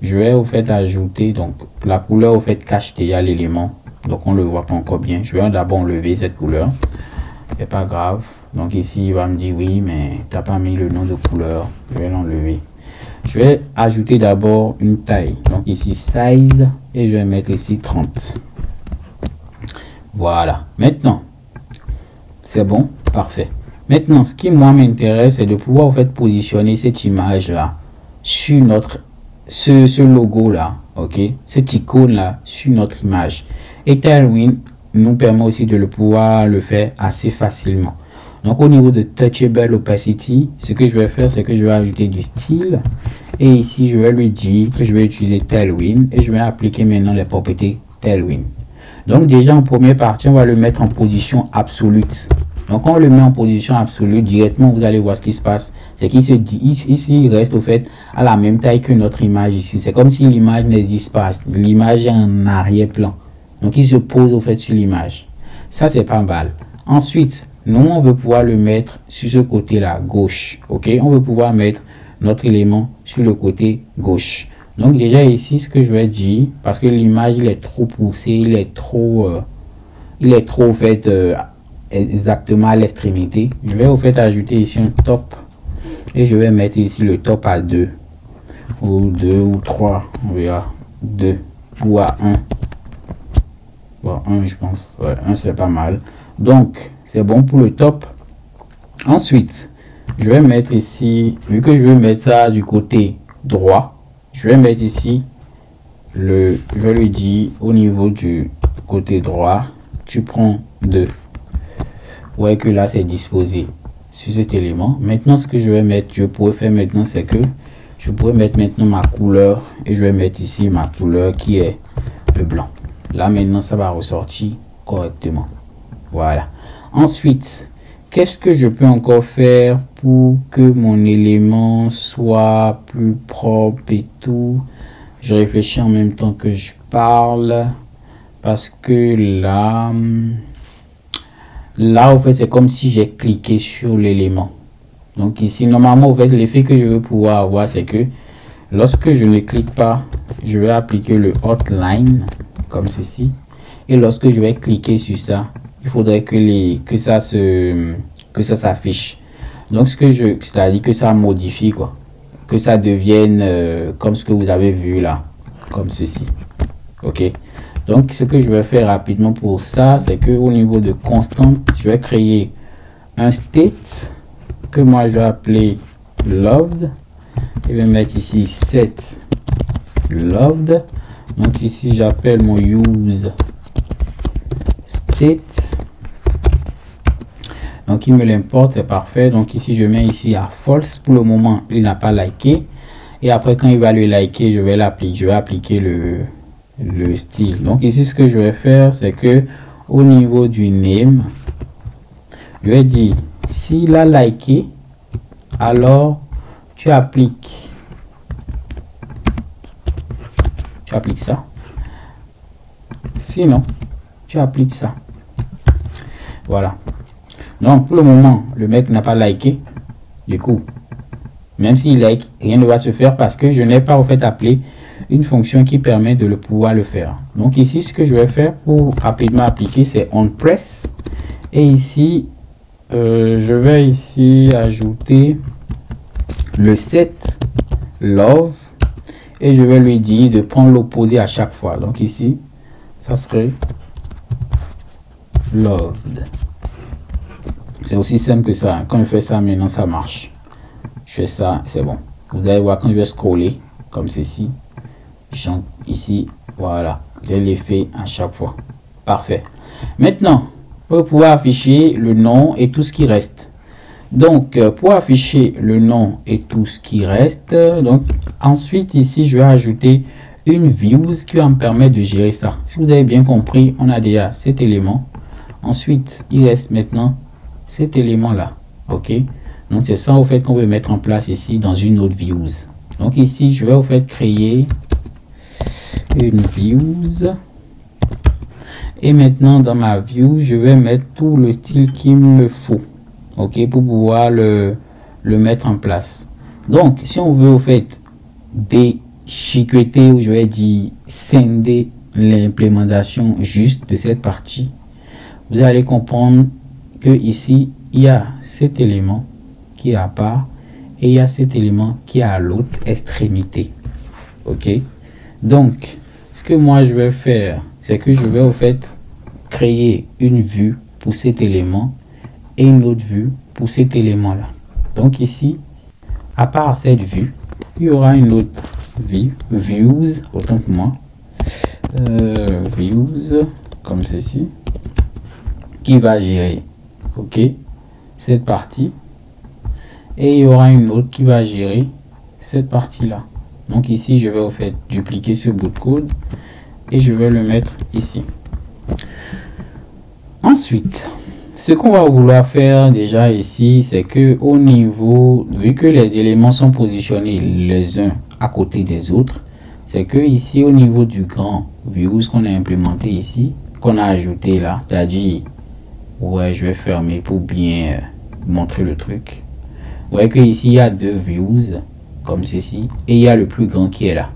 je vais au fait ajouter, donc la couleur au fait cache déjà l'élément, donc on le voit pas encore bien. Je vais d'abord enlever cette couleur, c'est pas grave. Donc ici il va me dire oui mais t'as pas mis le nom de couleur, je vais l'enlever. Je vais ajouter d'abord une taille, donc ici size et je vais mettre ici 30. Voilà, maintenant c'est bon, parfait. Maintenant ce qui moi m'intéresse, c'est de pouvoir en fait positionner cette image là sur notre ce logo là, ok, cette icône là sur notre image. Et Tailwind nous permet aussi de pouvoir le faire assez facilement. Donc au niveau de touchable opacity, ce que je vais faire, c'est que je vais ajouter du style et ici je vais lui dire que je vais utiliser Tailwind et je vais appliquer maintenant les propriétés Tailwind. Donc déjà en première partie, on va le mettre en position absolue. Donc on le met en position absolue, directement vous allez voir ce qui se passe. C'est qu'il se dit ici, il reste au fait à la même taille que notre image ici. C'est comme si l'image n'existe pas. L'image est en arrière-plan. Donc il se pose au fait sur l'image. Ça c'est pas mal. Ensuite, nous on veut pouvoir le mettre sur ce côté-là, gauche. Ok, on veut pouvoir mettre notre élément sur le côté gauche. Donc déjà ici, ce que je vais dire, parce que l'image il est trop poussé, il est trop au fait exactement à l'extrémité. Je vais au fait ajouter ici un top et je vais mettre ici le top à 2 ou 2 ou 3, on verra, 2 ou à 1. Bon, 1 je pense, ouais, 1 c'est pas mal. Donc c'est bon pour le top. Ensuite je vais mettre ici, vu que je vais mettre ça du côté droit, je vais mettre ici je vais lui dire au niveau du côté droit, tu prends 2. Vous voyez que là c'est disposé sur cet élément. Maintenant ce que je vais mettre, je pourrais faire maintenant, c'est que je pourrais mettre maintenant ma couleur et je vais mettre ici ma couleur qui est le blanc. Là maintenant ça va ressortir correctement. Voilà. Ensuite, qu'est-ce que je peux encore faire pour que mon élément soit plus propre et tout? Je réfléchis en même temps que je parle parce que là en fait c'est comme si j'ai cliqué sur l'élément. Donc ici normalement en fait l'effet que je veux pouvoir avoir, c'est que Lorsque je ne clique pas, je vais appliquer le hotline comme ceci. Et lorsque je vais cliquer sur ça, il faudrait que ça s'affiche. Donc c'est-à-dire que ça modifie quoi, que ça devienne comme ce que vous avez vu là, comme ceci. Ok. Donc ce que je vais faire rapidement pour ça, c'est que au niveau de constante, je vais créer un state que moi je vais appeler loved. Je vais mettre ici set loved. Donc ici j'appelle mon use state. Donc il me l'importe, c'est parfait. Donc ici je mets ici à false. Pour le moment il n'a pas liké, et après quand il va le liker, je vais appliquer le style. Donc ici ce que je vais faire, c'est que au niveau du name, je vais dire s'il a liké, alors tu appliques ça. Sinon tu appliques ça. Voilà. Donc pour le moment le mec n'a pas liké, du coup même s'il like, rien ne va se faire parce que je n'ai pas en fait appelé une fonction qui permet de pouvoir le faire. Donc ici ce que je vais faire pour rapidement appliquer, c'est on press, et ici je vais ici ajouter le set love, et je vais lui dire de prendre l'opposé à chaque fois. Donc ici ça serait loved. C'est aussi simple que ça. Quand je fais ça maintenant, ça marche. Je fais ça, c'est bon. Vous allez voir quand je vais scroller comme ceci, ici, voilà, j'ai l'effet à chaque fois. Parfait. Maintenant pour pouvoir afficher le nom et tout ce qui reste. Donc pour afficher le nom et tout ce qui reste, donc ensuite ici je vais ajouter une views qui va me permettre de gérer ça. Si vous avez bien compris, on a déjà cet élément. Ensuite il reste maintenant cet élément là. Ok, donc c'est ça au fait qu'on veut mettre en place ici dans une autre views. Donc ici je vais au fait créer une views, et maintenant dans ma view je vais mettre tout le style qu'il me faut, ok, pour pouvoir le mettre en place. Donc si on veut au fait déchiqueter, ou je vais dire scinder l'implémentation juste de cette partie, vous allez comprendre que ici il y a cet élément qui est à part, et il y a cet élément qui est à l'autre extrémité. Ok, donc ce que moi je vais faire, c'est que je vais au fait créer une vue pour cet élément et une autre vue pour cet élément là. Donc ici, à part cette vue, il y aura une autre vue, views, autant que moi, views comme ceci, qui va gérer, ok, cette partie, et il y aura une autre qui va gérer cette partie là. Donc ici je vais au fait dupliquer ce bout de code et je vais le mettre ici. Ensuite ce qu'on va vouloir faire déjà ici, c'est que au niveau, vu que les éléments sont positionnés les uns à côté des autres, c'est que ici au niveau du grand views qu'on a implémenté ici, qu'on a ajouté là, c'est-à-dire, ouais, je vais fermer pour bien montrer le truc. Vous voyez que ici il y a deux views comme ceci, et il y a le plus grand qui est là.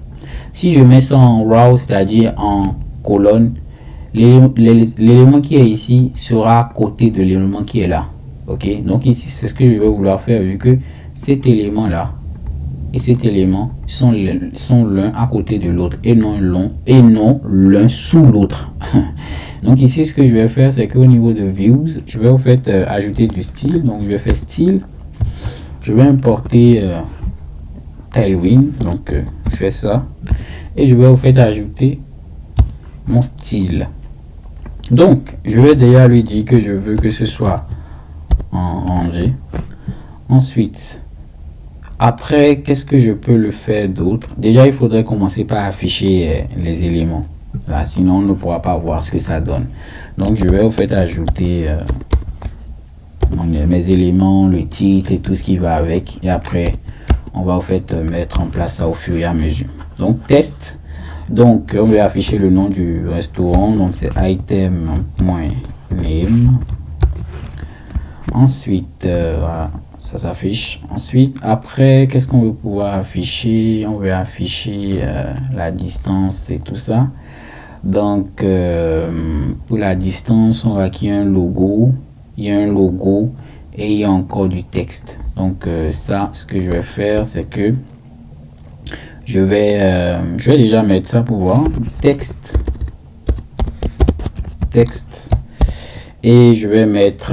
Si je mets ça en row, c'est-à-dire en colonne, l'élément qui est ici sera à côté de l'élément qui est là. Ok, donc ici c'est ce que je vais vouloir faire, vu que cet élément là et cet élément sont l'un à côté de l'autre, et non l'un sous l'autre. Donc ici ce que je vais faire, c'est qu'au niveau de views, je vais en fait ajouter du style. Donc je vais faire style, je vais importer Tailwind, donc je fais ça, et je vais au fait ajouter mon style. Donc je vais déjà lui dire que je veux que ce soit en rangé. Ensuite, après, qu'est-ce que je peux le faire d'autre? Déjà il faudrait commencer par afficher les éléments là, sinon on ne pourra pas voir ce que ça donne. Donc je vais au fait ajouter mes éléments, le titre et tout ce qui va avec, et après on va au fait mettre en place ça au fur et à mesure. Donc test, donc on va afficher le nom du restaurant, donc c'est item.name. Ensuite voilà, ça s'affiche. Ensuite, après, qu'est-ce qu'on veut pouvoir afficher? On veut afficher la distance et tout ça. Donc, pour la distance, on voit qu'il y a un logo. Il y a un logo et il y a encore du texte. Donc, ça, ce que je vais faire, c'est que je vais déjà mettre ça pour voir. Texte. Et je vais mettre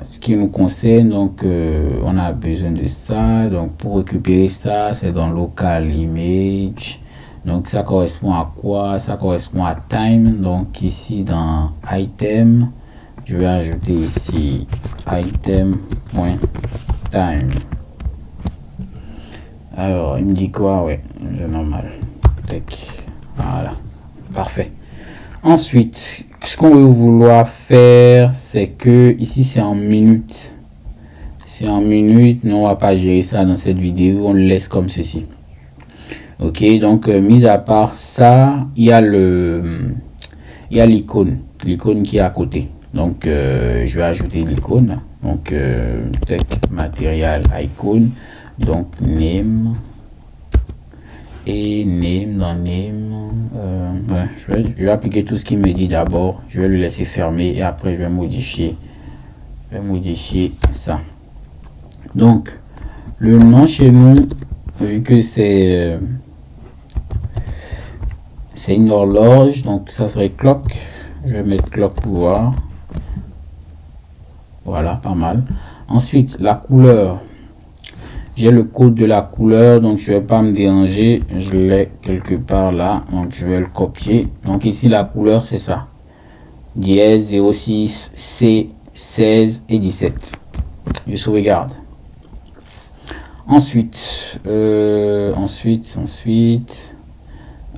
ce qui nous concerne. Donc on a besoin de ça. Donc pour récupérer ça, c'est dans local image. Donc ça correspond à quoi? Ça correspond à time. Donc ici dans item, je vais ajouter ici item.time. Alors il me dit quoi? Ouais, c'est normal. Voilà, parfait. Ensuite, ce qu'on veut vouloir faire, c'est que ici c'est en minutes. C'est en minutes. Nous on va pas gérer ça dans cette vidéo. On le laisse comme ceci. Ok, donc mis à part ça, il y a l'icône qui est à côté. Donc je vais ajouter l'icône. Donc matériel icône. Donc name. Et name, dans name, je vais appliquer tout ce qu'il me dit d'abord. Je vais le laisser fermer et après je vais modifier ça. Donc le nom chez nous, vu que c'est une horloge, donc ça serait clock. Je vais mettre clock pour voir. Voilà, pas mal. Ensuite la couleur. J'ai le code de la couleur, donc je vais pas me déranger, je l'ai quelque part là, donc je vais le copier. Donc ici la couleur c'est ça, dièse 06 C 16 et 17. Je sauvegarde. Ensuite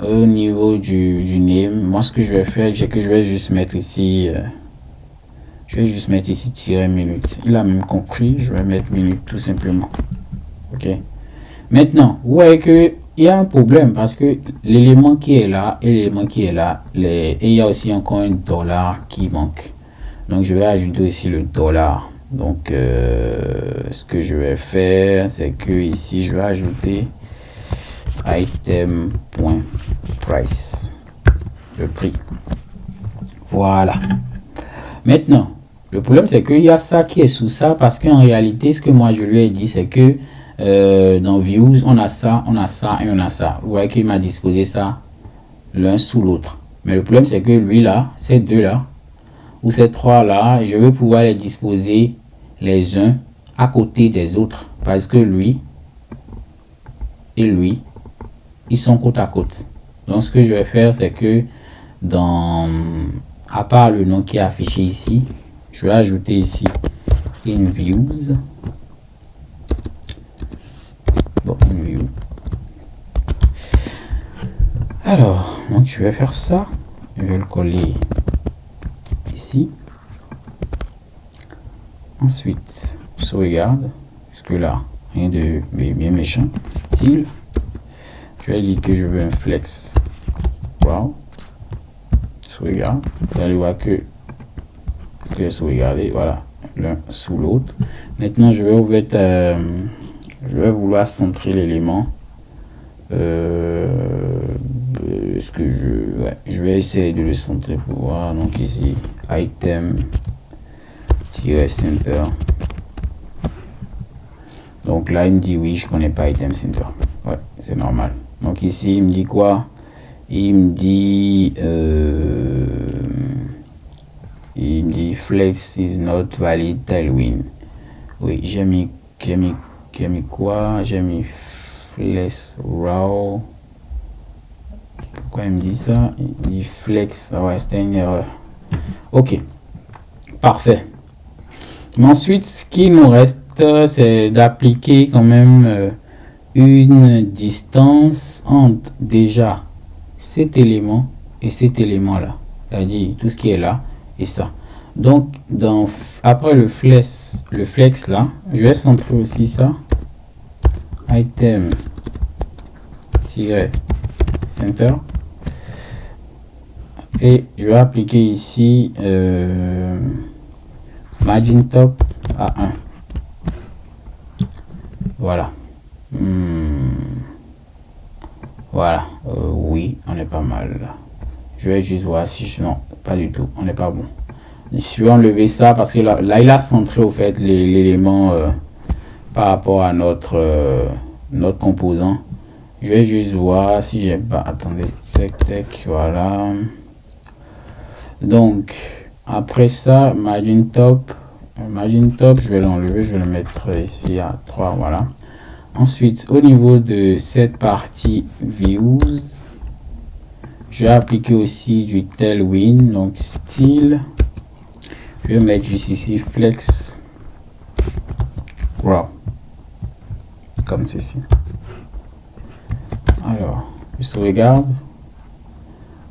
au niveau du name, moi ce que je vais faire, c'est que je vais juste mettre ici tiret minute. Il a même compris, je vais mettre minute tout simplement. Ok, maintenant vous voyez que il y a un problème parce que l'élément qui est là et l'élément qui est là, et il y a aussi encore un dollar qui manque. Donc je vais ajouter aussi le dollar. Donc ce que je vais faire, c'est que ici je vais ajouter item.price, le prix. Voilà. Maintenant le problème c'est qu'il y a ça qui est sous ça, parce qu'en réalité ce que moi je lui ai dit c'est que dans views on a ça et on a ça. Vous voyez qu'il m'a disposé ça l'un sous l'autre, mais le problème c'est que lui là, ces deux là ou ces trois là, je veux pouvoir les disposer les uns à côté des autres, parce que lui et lui ils sont côte à côte. Donc ce que je vais faire, c'est que à part le nom qui est affiché ici, je vais ajouter ici in views. Bon, view. Alors, donc je vais faire ça. Je vais le coller ici. Ensuite, sauvegarde. Jusque là, rien de bien méchant. Style. Je vais dire que je veux un flex. Wow. Sauvegarde. Vous allez voir que sauvegarder. Voilà, l'un sous l'autre. Maintenant, je vais je vais vouloir centrer l'élément. Ce que je vais essayer de le centrer pour voir. Donc ici item center. Donc là il me dit oui, je connais pas item center. Ouais, c'est normal. Donc ici il me dit quoi? Il me dit flex is not valid tailwind. Oui, j'ai mis quoi? J'ai mis flex raw. Pourquoi il me dit ça? Il dit flex. Ah ouais, c'était une erreur. Ok, parfait. Mais ensuite, ce qui nous reste, c'est d'appliquer quand même une distance entre déjà cet élément et cet élément là, c'est-à-dire tout ce qui est là et ça. Donc après le flex là, je vais centrer aussi ça, item center, et je vais appliquer ici margin top à 1. Voilà. Voilà. Oui, on est pas mal. Je vais juste voir si je... Non, pas du tout. On n'est pas bon. Je vais enlever ça parce que là il a centré au fait l'élément par rapport à notre composant. Je vais juste voir si j'ai pas... Attendez. Tac, voilà. Donc, après ça, margin top, je vais l'enlever, je vais le mettre ici à 3, voilà. Ensuite, au niveau de cette partie views, je vais appliquer aussi du tailwind, donc style. Je vais mettre juste ici flex, wow, comme ceci. Alors, je sauvegarde.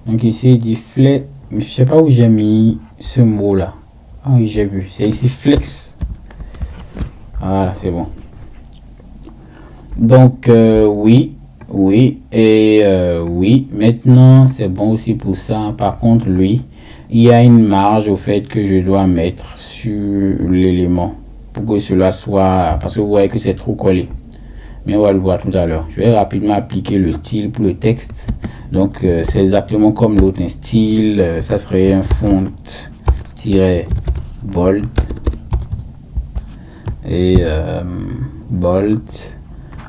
Donc ici, il dit flex. Je sais pas où j'ai mis ce mot là. Ah oui, j'ai vu. C'est ici flex. Voilà, c'est bon. Donc oui. Oui. Maintenant, c'est bon aussi pour ça. Par contre, lui, il y a une marge au fait que je dois mettre sur l'élément pour que cela soit... Parce que vous voyez que c'est trop collé. Mais on va le voir tout à l'heure. Je vais rapidement appliquer le style pour le texte. Donc c'est exactement comme l'autre, un style, ça serait un font-bold et bold.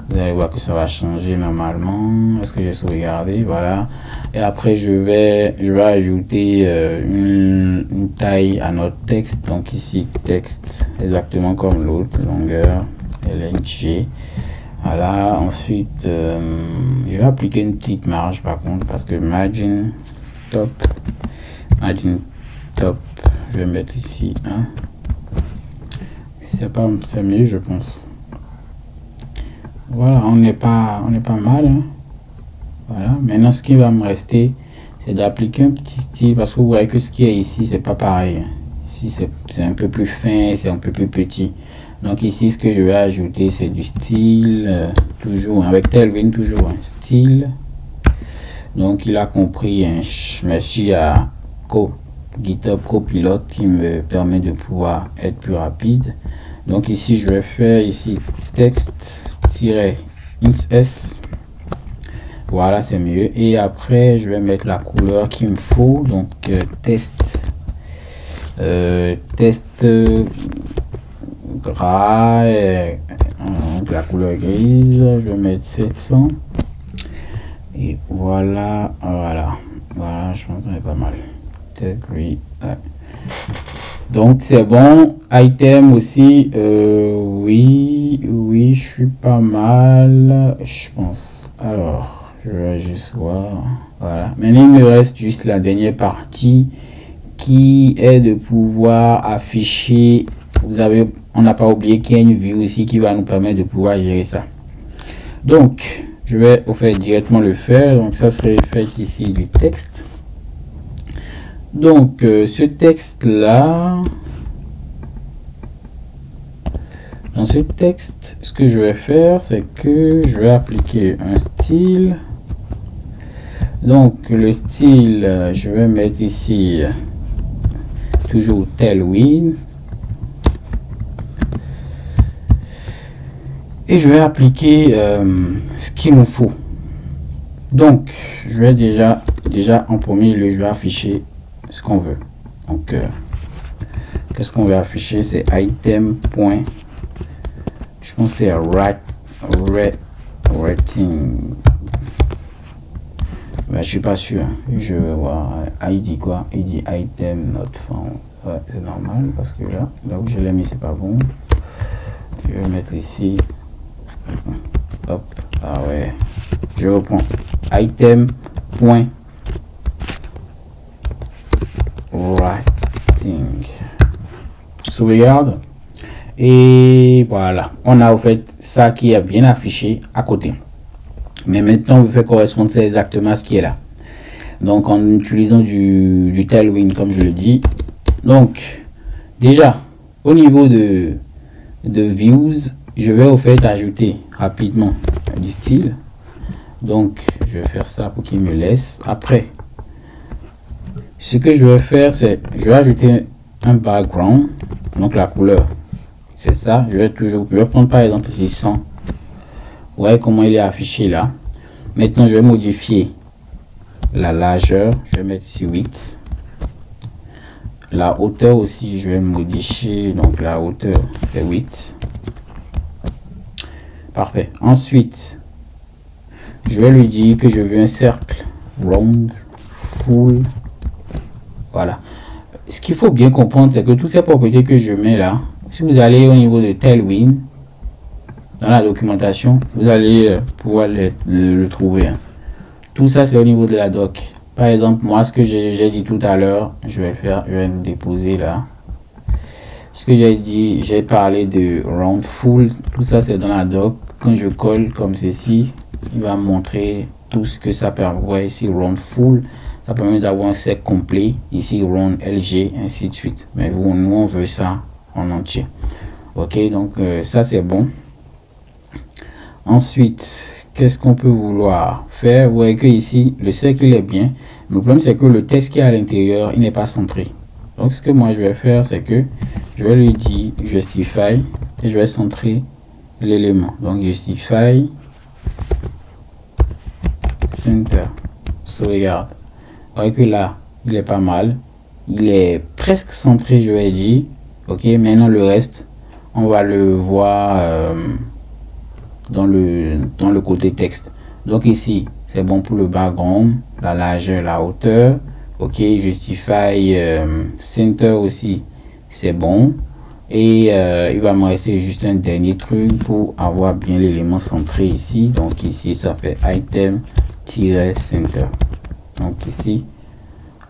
Vous allez voir que ça va changer normalement. Est-ce que j'ai sauvegardé? Voilà. Et après je vais ajouter une taille à notre texte. Donc ici texte, exactement comme l'autre, longueur LNG. Voilà, ensuite je vais appliquer une petite marge par contre parce que margin top, je vais mettre ici hein. C'est mieux je pense. Voilà, on n'est pas mal hein. Voilà, maintenant ce qui va me rester c'est d'appliquer un petit style parce que vous voyez que ce qui est ici c'est pas pareil. Ici c'est un peu plus fin, c'est un peu plus petit. Donc ici ce que je vais ajouter c'est du style, toujours avec tailwind, toujours un style. Donc il a compris, hein, merci à GitHub Copilot qui me permet de pouvoir être plus rapide. Donc ici je vais faire ici texte-xs, voilà c'est mieux. Et après je vais mettre la couleur qu'il me faut, donc test gras, donc la couleur grise, je vais mettre 700 et voilà, je pense que c'est pas mal. Test gris, ouais. Donc c'est bon. Item aussi, oui, je suis pas mal, je pense. Alors je vais juste voir, voilà. Maintenant il me reste juste la dernière partie qui est de pouvoir afficher. On n'a pas oublié qu'il y a une vue aussi qui va nous permettre de pouvoir gérer ça. Donc je vais au fait directement le faire. Donc ça serait fait ici du texte. Donc ce texte là, dans ce texte, ce que je vais faire c'est que je vais appliquer un style. Donc le style, je vais mettre ici toujours tailwind. Et je vais appliquer ce qu'il nous faut. Donc je vais déjà en premier lieu je vais afficher ce qu'on veut. Donc qu'est-ce qu'on veut afficher? C'est item point, je pense c'est rating. Ben, je suis pas sûr, je vais voir. ID quoi? ID item not found. Ouais, c'est normal parce que là où je l'ai mis c'est pas bon. Je vais mettre ici. Hop, ah ouais, je reprends item point rating, sauvegarde et voilà, on a au fait ça qui est bien affiché à côté. Mais maintenant on fait correspondre c'est exactement ce qui est là, donc en utilisant du tailwind comme je le dis. Donc déjà au niveau de views, je vais au fait ajouter rapidement du style. Donc je vais faire ça pour qu'il me laisse. Après ce que je vais faire c'est je vais ajouter un background, donc la couleur c'est ça. Je vais prendre par exemple ici 100 Vous voyez comment il est affiché là. Maintenant, je vais modifier la largeur. Je vais mettre ici 8. La hauteur aussi, je vais modifier. Donc, la hauteur, c'est 8. Parfait. Ensuite, je vais lui dire que je veux un cercle round, full. Voilà. Ce qu'il faut bien comprendre, c'est que toutes ces propriétés que je mets là, si vous allez au niveau de Tailwind, dans la documentation, vous allez pouvoir le trouver. Hein. Tout ça, c'est au niveau de la doc. Par exemple, moi, ce que j'ai dit tout à l'heure, je vais le faire, je vais le déposer là. Ce que j'ai dit, j'ai parlé de round full. Tout ça, c'est dans la doc. Quand je colle comme ceci, il va me montrer tout ce que ça permet. Vous voyez ici, round full. Ça permet d'avoir un cercle complet. Ici, round LG, ainsi de suite. Mais nous, on veut ça en entier. Ok, donc ça, c'est bon. Ensuite, qu'est-ce qu'on peut vouloir faire? Vous voyez que ici, le cercle est bien. Le problème, c'est que le texte qui est à l'intérieur, il n'est pas centré. Donc, ce que moi, je vais faire, c'est que je vais lui dire justify et je vais centrer l'élément. Donc, justify center. Sauvegarde. Vous voyez que là, il est pas mal. Il est presque centré, je vais dire. Ok, maintenant le reste, on va le voir dans le côté texte. Donc ici, c'est bon pour le background, la largeur, la hauteur. Ok, justify center aussi, c'est bon. Et il va me rester juste un dernier truc pour avoir bien l'élément centré ici. Donc ici, ça fait item-center. Donc ici,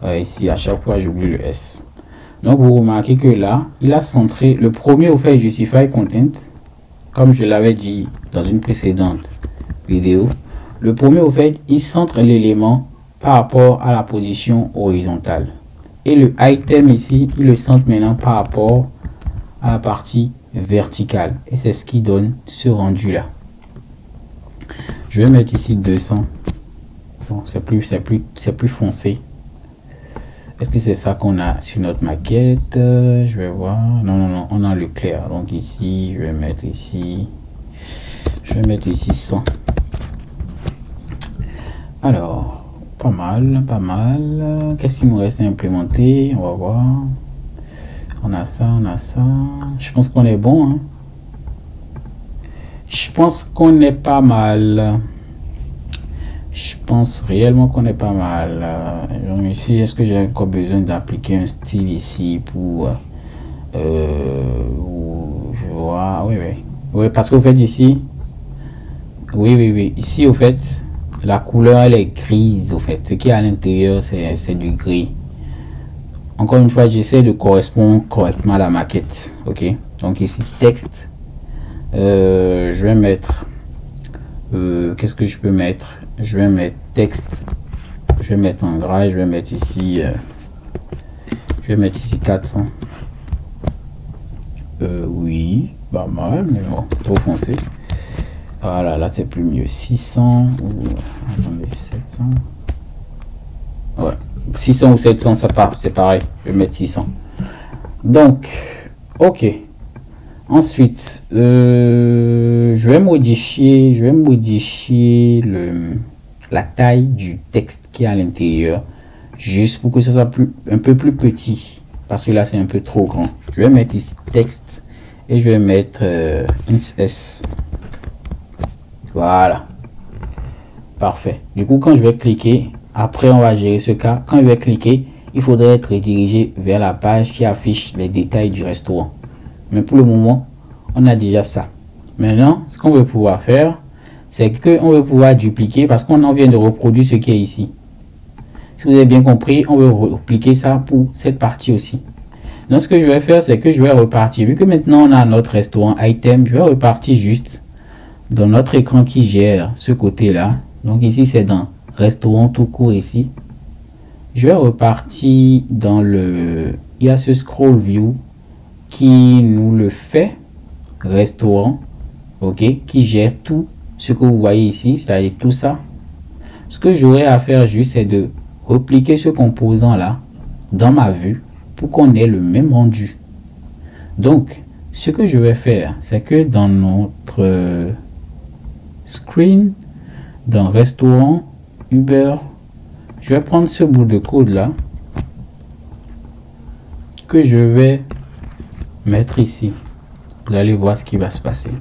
ici à chaque fois j'oublie le S. Donc vous remarquez que là, il a centré le premier au fait justify content, comme je l'avais dit dans une précédente vidéo. Le premier au fait, il centre l'élément par rapport à la position horizontale. Et le item ici, il le centre maintenant par rapport à la partie verticale. Et c'est ce qui donne ce rendu là. Je vais mettre ici 200. Bon, c'est plus foncé. Est-ce que c'est ça qu'on a sur notre maquette? Je vais voir. Non, on a le clair. Donc ici, je vais mettre ici 100. Alors, pas mal. Qu'est-ce qu'il nous reste à implémenter? On va voir. On a ça. Je pense qu'on est bon. Hein? Je pense qu'on est pas mal. Je pense réellement qu'on est pas mal. Donc ici, est-ce que j'ai encore besoin d'appliquer un style ici pour je vois. Oui, parce qu'au fait ici, oui, ici au fait, la couleur elle est grise au fait. Ce qui est à l'intérieur c'est du gris. Encore une fois, j'essaie de correspondre correctement à la maquette. Ok. Donc ici texte. Je vais mettre. Qu'est-ce que je peux mettre? Je vais mettre texte, je vais mettre en gras, je vais mettre ici 400. Oui, pas mal, mais bon, trop foncé. Voilà, là c'est plus mieux. 600 ou attendez, 700. Ouais, 600 ou 700, ça part, c'est pareil. Je vais mettre 600. Donc, ok. Ensuite, je vais modifier la taille du texte qui est à l'intérieur, juste pour que ça soit un peu plus petit, parce que là c'est un peu trop grand. Je vais mettre ici texte et je vais mettre S. Voilà, parfait. Du coup, quand je vais cliquer, après on va gérer ce cas. Quand je vais cliquer, il faudrait être redirigé vers la page qui affiche les détails du restaurant. Mais pour le moment, on a déjà ça. Maintenant, ce qu'on veut pouvoir faire, c'est qu'on veut pouvoir dupliquer parce qu'on en vient de reproduire ce qui est ici. Si vous avez bien compris, on veut repliquer ça pour cette partie aussi. Donc, ce que je vais faire, c'est que je vais repartir. Vu que maintenant, on a notre restaurant item, je vais repartir juste dans notre écran qui gère ce côté-là. Donc, ici, c'est dans restaurant tout court ici. Je vais repartir dans le... Il y a ce scroll view qui nous le fait restaurant, ok, qui gère tout ce que vous voyez ici, c'est-à-dire tout ça. Ce que j'aurais à faire juste, c'est de repliquer ce composant là dans ma vue pour qu'on ait le même rendu. Donc ce que je vais faire, c'est que dans notre screen, dans restaurant, Uber. Je vais prendre ce bout de code là que je vais mettre ici. Vous allez voir ce qui va se passer.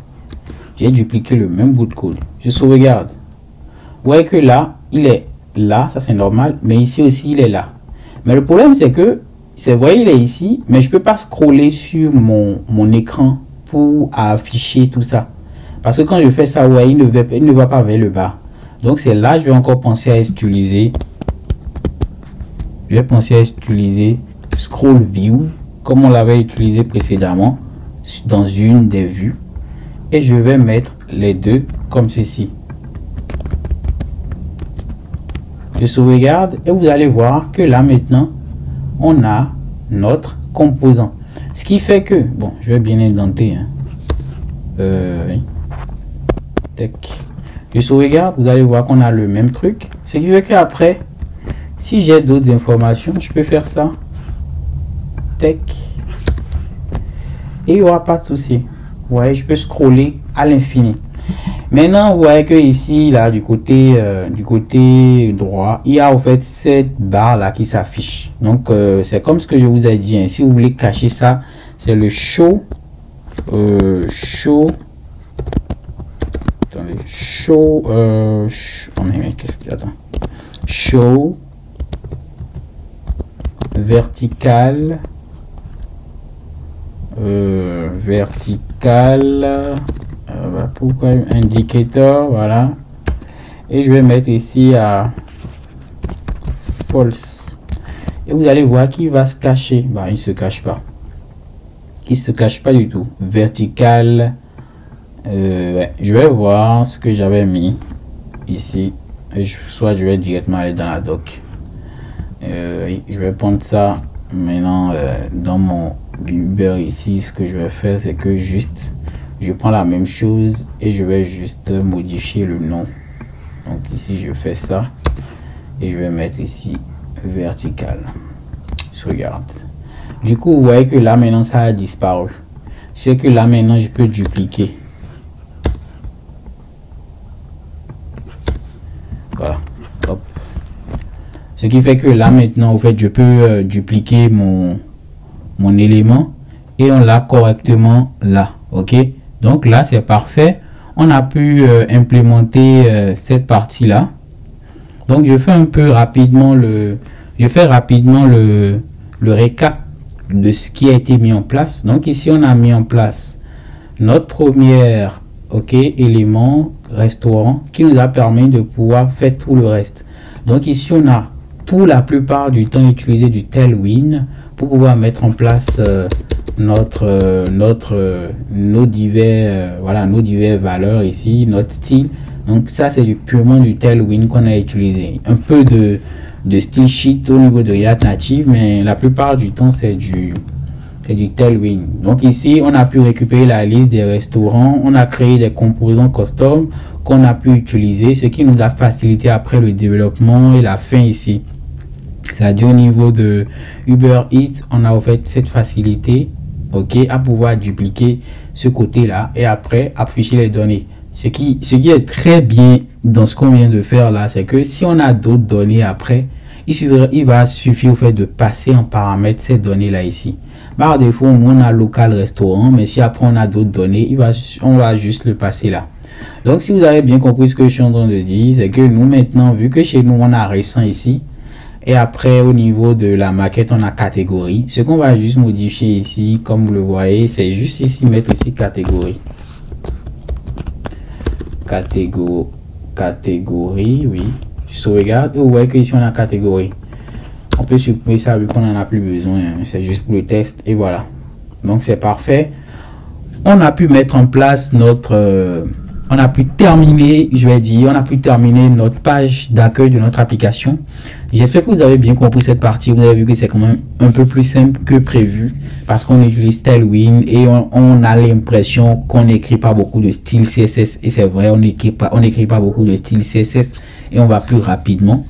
J'ai dupliqué le même bout de code. Je sauvegarde. Vous voyez que là, il est là, ça c'est normal, mais ici aussi il est là. Mais le problème c'est que, vous voyez, il est ici, mais je peux pas scroller sur mon écran pour afficher tout ça. Parce que quand je fais ça, ouais, il ne va pas vers le bas. Donc c'est là, je vais encore penser à utiliser. Je vais penser à utiliser Scroll View, comme on l'avait utilisé précédemment, dans une des vues. Et je vais mettre les deux comme ceci. Je sauvegarde et vous allez voir que là maintenant, on a notre composant. Ce qui fait que, bon, je vais bien indenter. Hein. Oui. Je sauvegarde, vous allez voir qu'on a le même truc. Ce qui fait qu'après, si j'ai d'autres informations, je peux faire ça. Tech. Et il n'y aura pas de souci. Vous voyez, je peux scroller à l'infini. Maintenant, vous voyez que ici, là, du côté droit, il y a en fait cette barre là qui s'affiche. Donc, c'est comme ce que je vous ai dit. Hein. Si vous voulez cacher ça, c'est le show. Attendez, show. Oh mais qu'est-ce qu'il attend? Show vertical. Pourquoi indicator, voilà, et je vais mettre ici à false et vous allez voir qu'il va se cacher. Bah, il se cache pas, du tout. Vertical, ouais. Je vais voir ce que j'avais mis ici et soit je vais directement aller dans la doc. Je vais prendre ça maintenant dans mon Uber ici. Ce que je vais faire, c'est que je prends la même chose et je vais juste modifier le nom. Donc ici je fais ça et je vais mettre ici vertical. Je regarde. Du coup vous voyez que là maintenant ça a disparu. C'est que là maintenant je peux dupliquer. Voilà. Hop. Ce qui fait que là maintenant en fait je peux dupliquer mon élément et on l'a correctement là. Ok. Donc là c'est parfait, on a pu implémenter cette partie là. Donc je fais un peu rapidement le récap de ce qui a été mis en place. Donc ici on a mis en place notre premier élément restaurant qui nous a permis de pouvoir faire tout le reste. Donc ici on a pour la plupart du temps utilisé du Tailwind pour pouvoir mettre en place nos divers valeurs ici, notre style. Donc ça c'est purement du Tailwind qu'on a utilisé. Un peu de style sheet au niveau de React Native, mais la plupart du temps c'est du Tailwind. Donc ici on a pu récupérer la liste des restaurants, on a créé des composants custom qu'on a pu utiliser, ce qui nous a facilité après le développement et la fin ici. C'est-à-dire au niveau de Uber Eats, on a en fait cette facilité à pouvoir dupliquer ce côté là et après afficher les données. Ce qui est très bien dans ce qu'on vient de faire là, c'est que si on a d'autres données après, il va suffire au fait de passer en paramètre ces données là ici. Par défaut, nous on a local restaurant, mais si après on a d'autres données, on va juste le passer là. Donc si vous avez bien compris ce que je suis en train de dire, c'est que nous maintenant, vu que chez nous on a récent ici, et après au niveau de la maquette on a catégorie, ce qu'on va juste modifier ici comme vous le voyez, c'est juste ici mettre ici catégorie, oui, je sauvegarde et vous voyez que ici on a catégorie. On peut supprimer ça vu qu'on en a plus besoin, c'est juste pour le test et voilà. Donc c'est parfait, on a pu mettre en place notre on a pu terminer, on a pu terminer notre page d'accueil de notre application. J'espère que vous avez bien compris cette partie. Vous avez vu que c'est quand même un peu plus simple que prévu parce qu'on utilise Tailwind et on a l'impression qu'on n'écrit pas beaucoup de style CSS. Et c'est vrai, on n'écrit pas beaucoup de style CSS et on va plus rapidement.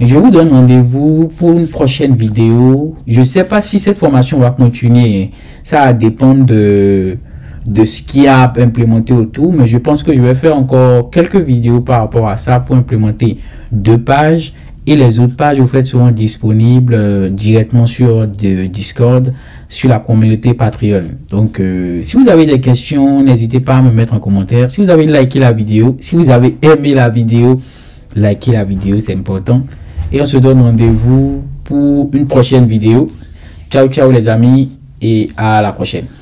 Je vous donne rendez-vous pour une prochaine vidéo. Je ne sais pas si cette formation va continuer. Ça va dépendre de de ce qu'il y a à implémenter autour, mais je pense que je vais faire encore quelques vidéos par rapport à ça pour implémenter 2 pages, et les autres pages au fait seront disponibles directement sur Discord, sur la communauté Patreon. Donc si vous avez des questions, n'hésitez pas à me mettre en commentaire. Si vous avez liké la vidéo, si vous avez aimé la vidéo, likez la vidéo, c'est important. Et on se donne rendez-vous pour une prochaine vidéo. Ciao ciao les amis, et à la prochaine.